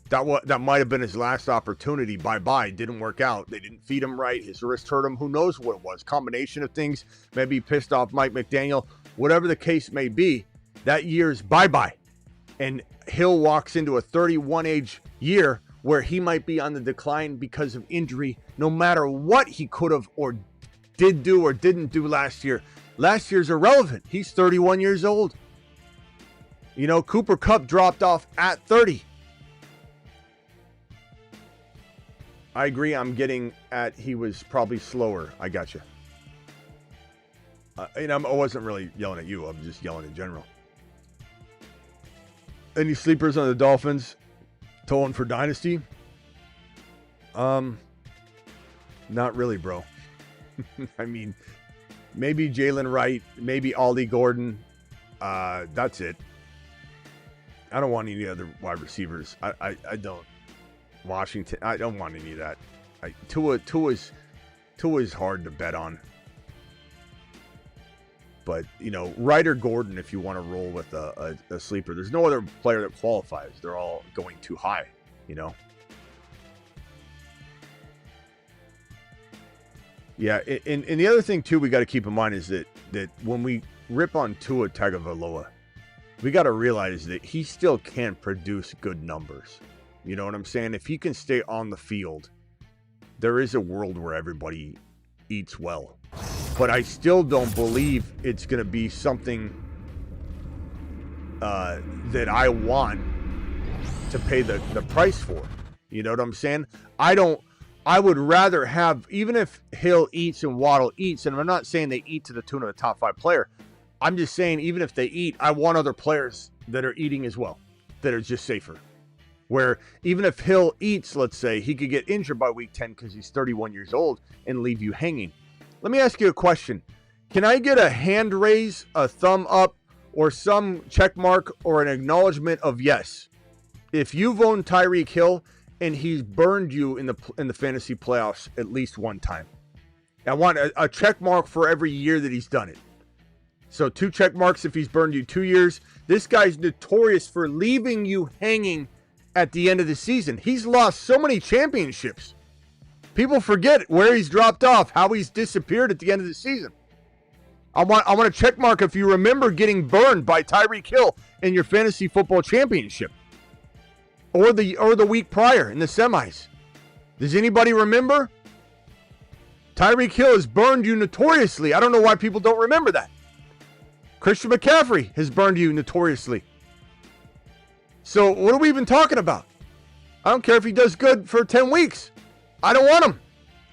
That might have been his last opportunity. Bye-bye. Didn't work out. They didn't feed him right. His wrist hurt him. Who knows what it was? Combination of things. Maybe he pissed off Mike McDaniel. Whatever the case may be, that year's bye-bye. And Hill walks into a 31 age year where he might be on the decline because of injury, no matter what he could have or did do or didn't do last year. Last year's irrelevant. He's 31 years old. You know, Cooper Kupp dropped off at 30. I agree. I'm getting at he was probably slower. I got you. And I wasn't really yelling at you. I'm just yelling in general. Any sleepers on the Dolphins? Tolling for Dynasty? Not really, bro. I mean, maybe Jalen Wright, maybe Aldi Gordon. That's it. I don't want any other wide receivers. I don't. Washington, I don't want any of that. Tua's hard to bet on. But, you know, Wright or Gordon, if you want to roll with a sleeper. There's no other player that qualifies. They're all going too high, you know. Yeah, and the other thing, too, we got to keep in mind is that when we rip on Tua Tagovailoa, we got to realize that he still can produce good numbers. You know what I'm saying? If he can stay on the field, there is a world where everybody eats well. but I still don't believe it's going to be something that I want to pay the price for. You know what I'm saying? I would rather have, even if Hill eats and Waddle eats, and I'm not saying they eat to the tune of a top 5 player. I'm just saying, even if they eat, I want other players that are eating as well, that are just safer. Where even if Hill eats, let's say, he could get injured by week 10 because he's 31 years old and leave you hanging. Let me ask you a question. Can I get a hand raise, a thumb up, or some check mark or an acknowledgement of yes? If you've owned Tyreek Hill and he's burned you in the fantasy playoffs at least one time. I want a check mark for every year that he's done it. So 2 check marks if he's burned you 2 years. This guy's notorious for leaving you hanging at the end of the season. He's lost so many championships. People forget where he's dropped off, how he's disappeared at the end of the season. I want a check mark if you remember getting burned by Tyreek Hill in your fantasy football championship. Or the week prior in the semis. Does anybody remember? Tyreek Hill has burned you notoriously. I don't know why people don't remember that. Christian McCaffrey has burned you notoriously. So what are we even talking about? I don't care if he does good for 10 weeks. I don't want him.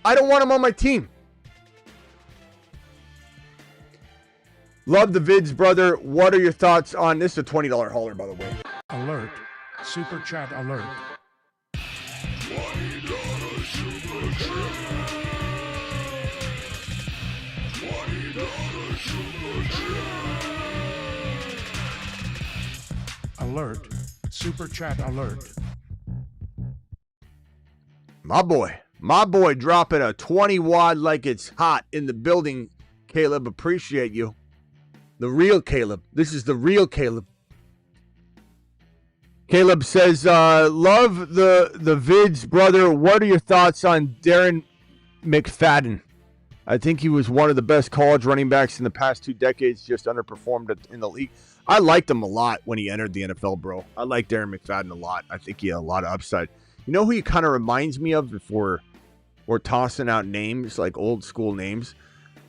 I don't want him on my team. Love the vids, brother. What are your thoughts on this? Is a $20 hauler, by the way. Alert. Super chat alert. $20 super chat. $20 super chat. Alert. Super chat alert. My boy dropping a 20 wad like it's hot in the building. Caleb, appreciate you. The real Caleb. This is the real Caleb. Caleb says, love the vids, brother. What are your thoughts on Darren McFadden? I think he was one of the best college running backs in the past 2 decades, just underperformed in the league. I liked him a lot when he entered the NFL, bro. I like Darren McFadden a lot. I think he had a lot of upside. You know who he kind of reminds me of if we're tossing out names, like old school names?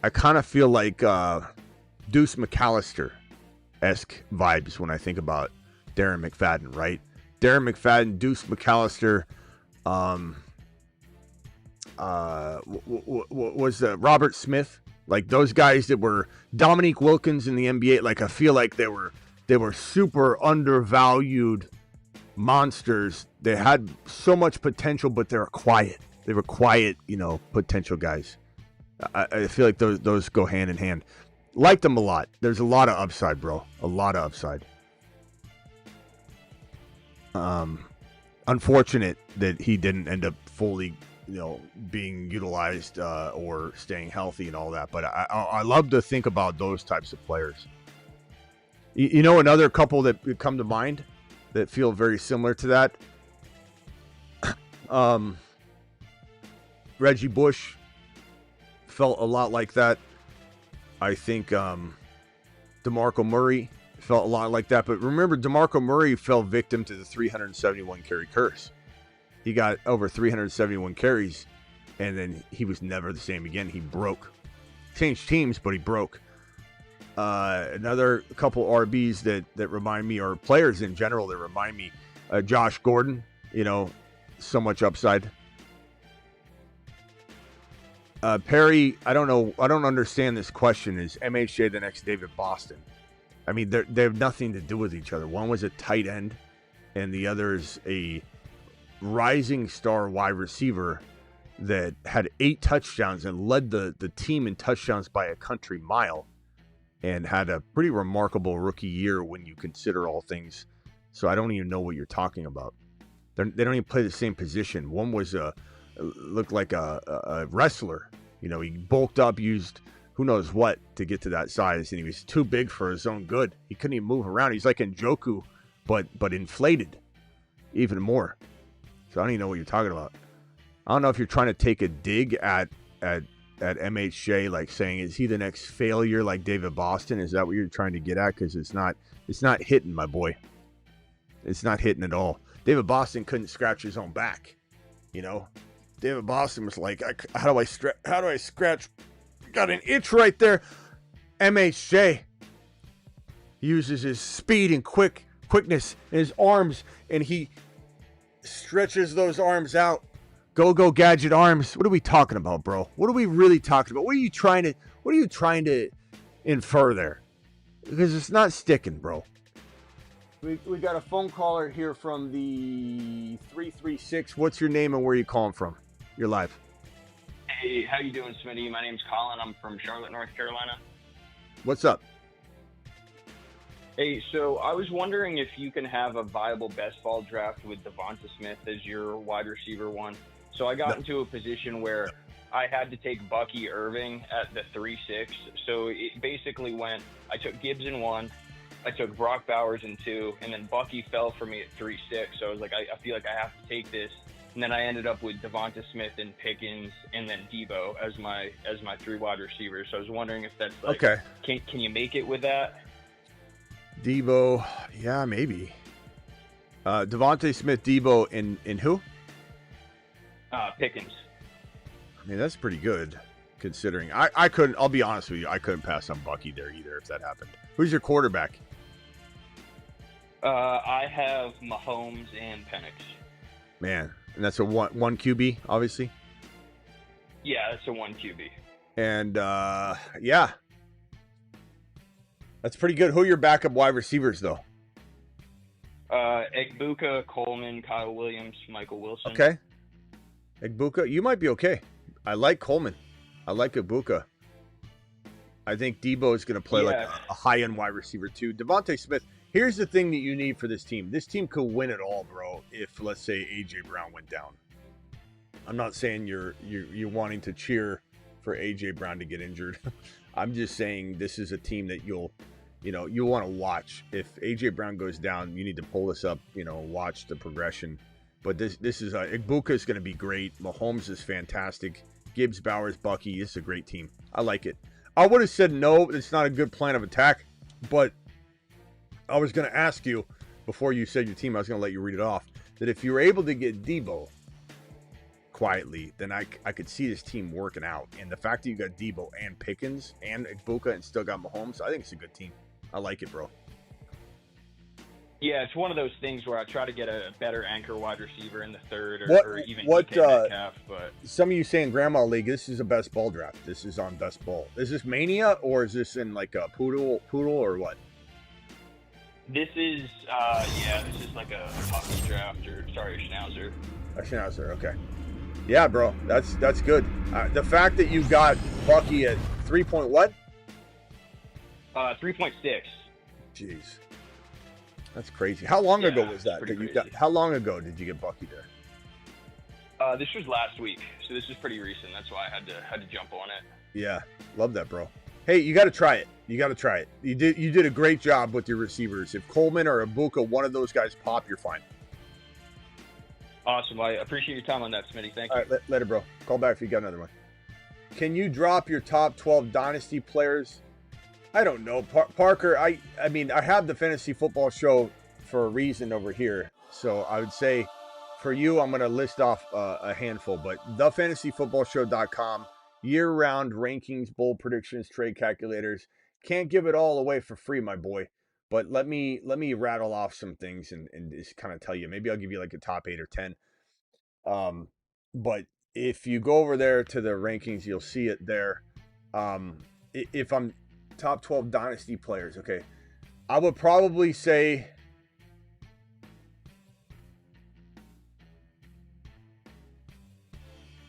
I kind of feel like Deuce McAllister-esque vibes when I think about Darren McFadden, right? Darren McFadden, Deuce McAllister, was Robert Smith, like those guys that were Dominique Wilkins in the NBA. Like I feel like they were super undervalued monsters. They had so much potential, but they were quiet. They were quiet, potential guys. I feel like those go hand in hand. Liked them a lot. There's a lot of upside, bro. A lot of upside. Unfortunate that he didn't end up fully, being utilized or staying healthy and all that. But I love to think about those types of players. Another couple that come to mind that feel very similar to that. Reggie Bush felt a lot like that. I think DeMarco Murray felt a lot like that. But remember, DeMarco Murray fell victim to the 371 carry curse. He got over 371 carries, and then he was never the same again. He broke. Changed teams, but he broke. Another couple RBs that remind me, or players in general that remind me, Josh Gordon, so much upside. Perry, I don't know. I don't understand this question. Is MHJ the next David Boston? I mean, they have nothing to do with each other. One was a tight end, and the other is a rising star wide receiver that had 8 touchdowns and led the team in touchdowns by a country mile, and had a pretty remarkable rookie year when you consider all things. So I don't even know what you're talking about. They don't even play the same position. One was looked like a wrestler. He bulked up, used who knows what to get to that size, and he was too big for his own good. He couldn't even move around. He's like Njoku, but inflated even more. So I don't even know what you're talking about. I don't know if you're trying to take a dig at MHJ, like saying, is he the next failure like David Boston? Is that what you're trying to get at? Because it's not hitting, my boy. It's not hitting at all. David Boston couldn't scratch his own back. David Boston was like, how do I scratch got an itch right there. MHJ uses his speed and quickness in his arms, and he stretches those arms out. Go gadget arms. What are we talking about, bro? What are we really talking about? What are you trying to infer there? Because it's not sticking, bro. We got a phone caller here from the 336. What's your name and where are you calling from? You're live. Hey, how you doing, Smitty? My name's Colin. I'm from Charlotte, North Carolina. What's up? Hey, so I was wondering if you can have a viable best ball draft with Devonta Smith as your wide receiver one. So I got into a position where I had to take Bucky Irving at the 3-6. So it basically went, I took Gibbs in 1, I took Brock Bowers in 2, and then Bucky fell for me at 3-6. So I was like, I feel like I have to take this. And then I ended up with Devonta Smith and Pickens and then Debo as my 3 wide receivers. So I was wondering if that's like, okay. Can you make it with that? Debo, yeah, maybe. Devonta Smith, Debo, and who? Pickens. I mean, that's pretty good considering. I couldn't, I'll be honest with you, I couldn't pass on Bucky there either if that happened. Who's your quarterback? I have Mahomes and Penix. Man, and that's a one QB, obviously? Yeah, that's a 1 QB. And, yeah. That's pretty good. Who are your backup wide receivers, though? Egbuka, Coleman, Kyle Williams, Michael Wilson. Okay. Egbuka, you might be okay. I like Coleman. I like Egbuka. I think Debo is going to play like a high-end wide receiver, too. Devonta Smith, here's the thing that you need for this team. This team could win it all, bro, if, let's say, A.J. Brown went down. I'm not saying you're wanting to cheer for A.J. Brown to get injured. I'm just saying this is a team that you'll want to watch. If A.J. Brown goes down, you need to pull this up, watch the progression. But this is Egbuka is going to be great. Mahomes is fantastic. Gibbs, Bowers, Bucky. This is a great team. I like it. I would have said no, it's not a good plan of attack. But I was going to ask you, before you said your team, I was going to let you read it off, that if you were able to get Debo quietly, then I could see this team working out. And the fact that you got Debo and Pickens and Egbuka and still got Mahomes, I think it's a good team. I like it, bro. Yeah, it's one of those things where I try to get a better anchor wide receiver in the third or even what, DK Metcalf. But some of you say in Grandma League, this is a best ball draft. This is on best ball. Is this Mania or is this in like a poodle or what? this is this is like a puppy draft or sorry, a schnauzer. A schnauzer, okay. Yeah, bro, that's good. The fact that you got Bucky at 3 point what? 3.6. Jeez. That's crazy. How long ago was that? How long ago did you get Bucky there? This was last week, so this is pretty recent. That's why I had to jump on it. Yeah, love that, bro. Hey, you got to try it. You did a great job with your receivers. If Coleman or Egbuka, one of those guys pop, you're fine. Awesome. I appreciate your time on that, Smitty. Thank you. All right, later, bro. Call back if you got another one. Can you drop your top 12 dynasty players? I don't know, Parker. I mean, I have the fantasy football show for a reason over here. So I would say for you, I'm going to list off a handful, but thefantasyfootballshow.com, year-round rankings, bold predictions, trade calculators. Can't give it all away for free, my boy. But let me rattle off some things and just kind of tell you. Maybe I'll give you like a top 8 or 10. But if you go over there to the rankings, you'll see it there. If I'm top 12 dynasty players, okay, I would probably say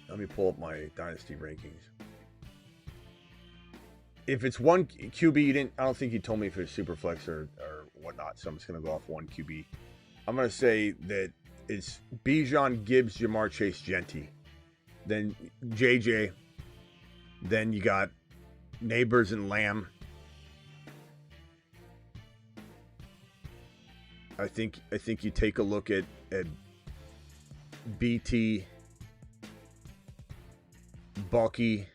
let me pull up my dynasty rankings. If it's one QB, I don't think you told me if it's super flex or whatnot, so I'm just going to go off one QB. I'm going to say that it's Bijan, Gibbs, Jamar Chase, Genty. Then JJ. Then you got Neighbors and Lamb. I think you take a look at BT, Bucky,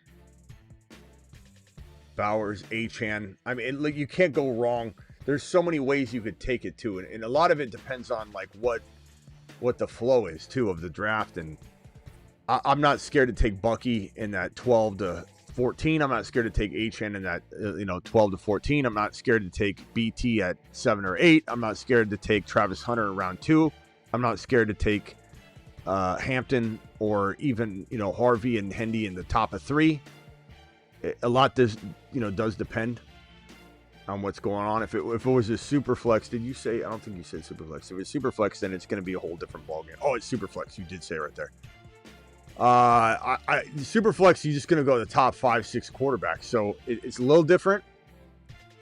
Bowers, Achane. I mean, like, you can't go wrong. There's so many ways you could take it to, and a lot of it depends on like what the flow is too of the draft. And I'm not scared to take Bucky in that 12 to 14. I'm not scared to take Achane in that, 12 to 14. I'm not scared to take BT at 7 or 8. I'm not scared to take Travis Hunter in round 2. I'm not scared to take Hampton or even, Harvey and Hendy in the top of 3. A lot does depend on what's going on. If it was a super flex, did you say? I don't think you said super flex. If it was super flex, then it's going to be a whole different ballgame. Oh, it's super flex. You did say it right there. Super flex, you're just going to go the top 5-6 quarterbacks. So it's a little different,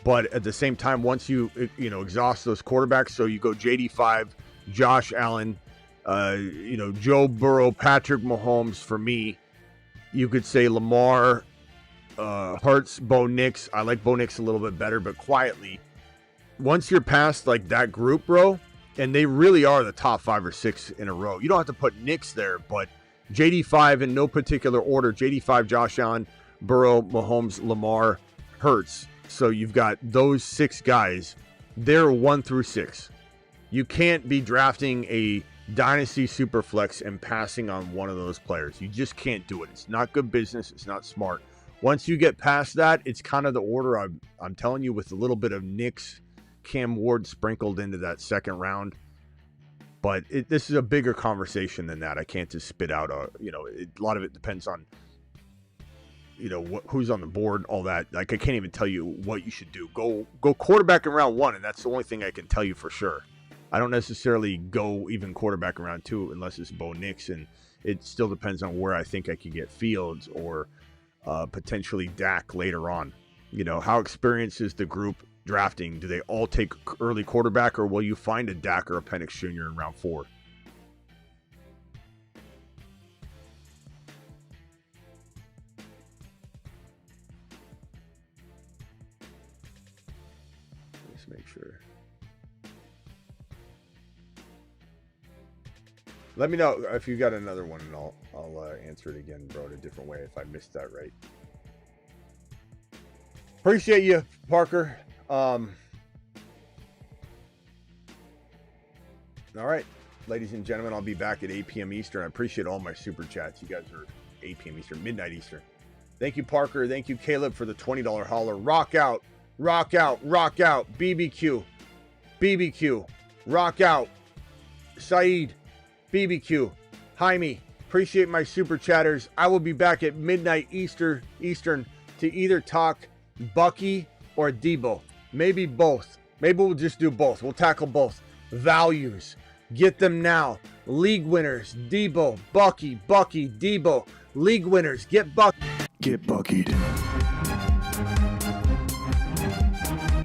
but at the same time, once you exhaust those quarterbacks, so you go JD5, Josh Allen, Joe Burrow, Patrick Mahomes. For me, you could say Lamar, Hurts, Bo Nix. I like Bo Nix a little bit better, but quietly, once you're past like that group, bro, and they really are the top 5 or 6 in a row. You don't have to put Nix there, but JD5 in no particular order. JD5, Josh Allen, Burrow, Mahomes, Lamar, Hurts. So you've got those 6 guys. They're 1 through 6. You can't be drafting a dynasty super flex and passing on one of those players. You just can't do it. It's not good business. It's not smart. Once you get past that, it's kind of the order I'm telling you, with a little bit of Nix, Cam Ward sprinkled into that second round. But this is a bigger conversation than that. I can't just spit out a lot of it depends on, who's on the board, all that. Like, I can't even tell you what you should do. Go quarterback in round 1, and that's the only thing I can tell you for sure. I don't necessarily go even quarterback in round 2 unless it's Bo Nix, and it still depends on where I think I could get Fields or potentially Dak later on. How experienced is the group drafting? Do they all take early quarterback, or will you find a Dak or a Penix Jr. in round 4? Let's make sure. Let me know if you got another one, and I'll answer it again, bro, in a different way if I missed that right. Appreciate you, Parker. All right, ladies and gentlemen, I'll be back at 8 p.m. Eastern. I appreciate all my super chats. You guys are 8 p.m. Eastern, midnight Eastern. Thank you, Parker. Thank you, Caleb, for the $20 holler. Rock out, rock out, rock out. BBQ, BBQ, rock out. Saeed, BBQ, Jaime. Appreciate my super chatters. I will be back at midnight Eastern to either talk Bucky or Debo. Maybe both. Maybe we'll just do both. We'll tackle both. Values. Get them now. League winners. Debo. Bucky. Debo. League winners. Get Bucky. Get Buckied.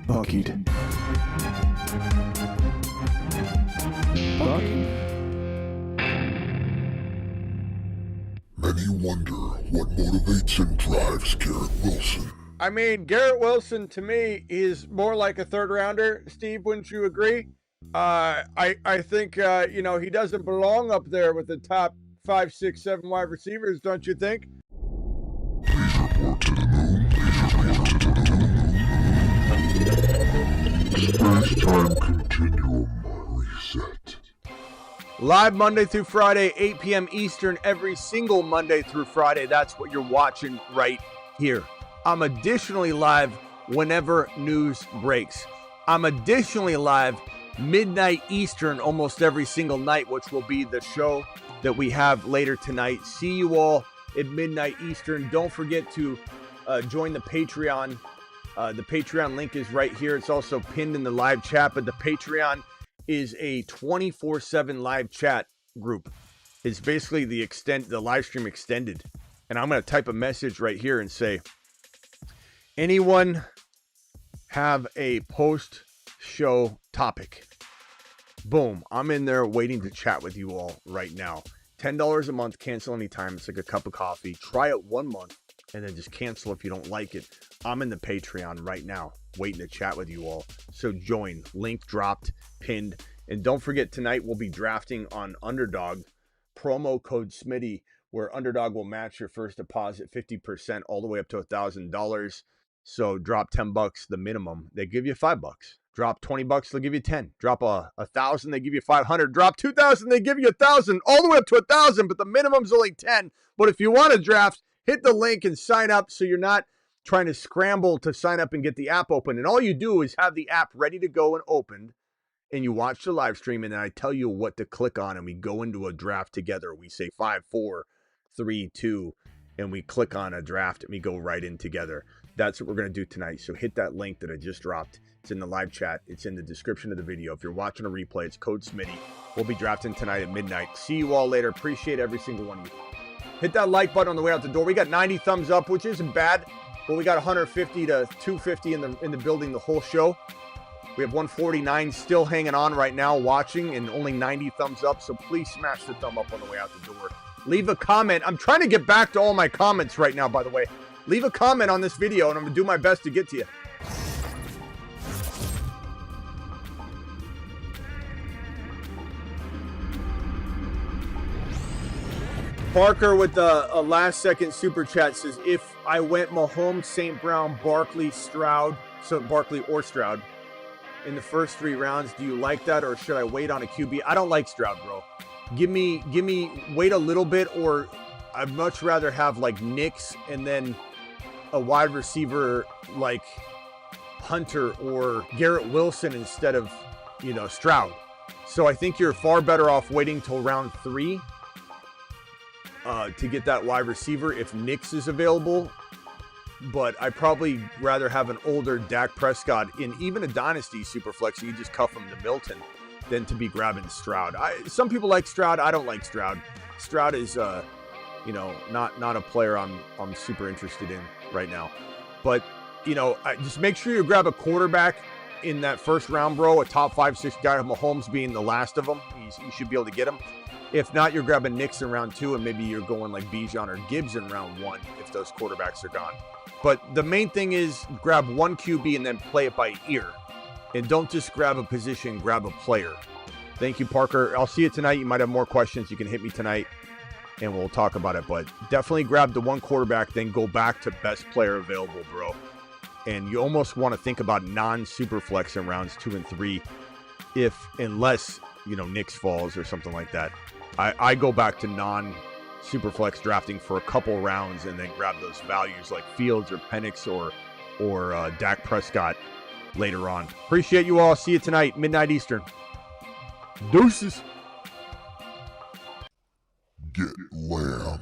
Buckied. Buckied. Many wonder what motivates and drives Garrett Wilson. I mean, Garrett Wilson, to me, is more like a third rounder. Steve, wouldn't you agree? I think, he doesn't belong up there with the top 5, 6, 7 wide receivers, don't you think? Please report to the moon. Space-time continuum reset. Live Monday through Friday, 8 p.m. Eastern, every single Monday through Friday. That's what you're watching right here. I'm additionally live whenever news breaks. I'm additionally live midnight Eastern almost every single night, which will be the show that we have later tonight. See you all at midnight Eastern. Don't forget to join the Patreon. The Patreon link is right here. It's also pinned in the live chat, but the Patreon is a 24/7 live chat group. It's basically the live stream extended. And I'm going to type a message right here and say, anyone have a post-show topic? Boom. I'm in there waiting to chat with you all right now. $10 a month, cancel anytime. It's like a cup of coffee. Try it 1 month and then just cancel if you don't like it. I'm in the Patreon right now waiting to chat with you all. So join. Link dropped, pinned. And don't forget, tonight we'll be drafting on Underdog. Promo code Smitty, where Underdog will match your first deposit 50% all the way up to $1,000. So drop $10, the minimum. They give you $5. Drop $20, they'll give you 10. Drop $1,000, they give you 500. Drop 2,000, they give you 1,000, all the way up to 1,000. But the minimum's only 10. But if you want to draft, hit the link and sign up so you're not trying to scramble to sign up and get the app open. And all you do is have the app ready to go and opened, and you watch the live stream, and then I tell you what to click on, and we go into a draft together. We say 5, 4, 3, 2, and we click on a draft, and we go right in together. That's what we're going to do tonight. So hit that link that I just dropped. It's in the live chat. It's in the description of the video. If you're watching a replay, it's code Smitty. We'll be drafting tonight at midnight. See you all later. Appreciate every single one of you. Hit that like button on the way out the door. We got 90 thumbs up, which isn't bad, but we got 150 to 250 in the building the whole show. We have 149 still hanging on right now watching, and only 90 thumbs up, so please smash the thumb up on the way out the door. Leave a comment. I'm trying to get back to all my comments right now, by the way. Leave a comment on this video, and I'm going to do my best to get to you. Parker with a last-second super chat says, if I went Mahomes, St. Brown, Barkley, Stroud, so Barkley or Stroud, in the first 3 rounds, do you like that, or should I wait on a QB? I don't like Stroud, bro. Give me, wait a little bit, or I'd much rather have like Knicks and then a wide receiver like Hunter or Garrett Wilson instead of, Stroud. So I think you're far better off waiting till round 3 to get that wide receiver if Knicks is available. But I'd probably rather have an older Dak Prescott in even a dynasty superflex, so you just cuff him to Milton, than to be grabbing Stroud. Some people like Stroud. I don't like Stroud. Stroud is, not a player I'm super interested in right now. But, just make sure you grab a quarterback in that first round, bro. A top 5, 6 guy, Mahomes being the last of them. You should be able to get him. If not, you're grabbing Knicks in round 2, and maybe you're going like Bijan or Gibbs in round 1 if those quarterbacks are gone. But the main thing is grab one QB and then play it by ear. And don't just grab a position, grab a player. Thank you, Parker. I'll see you tonight. You might have more questions. You can hit me tonight, and we'll talk about it. But definitely grab the one quarterback, then go back to best player available, bro. And you almost want to think about non-super flex in rounds 2 and 3 unless, Knicks falls or something like that. I go back to non-super flex drafting for a couple rounds and then grab those values like Fields or Penix or Dak Prescott later on. Appreciate you all. See you tonight, midnight Eastern. Deuces. Get lamb.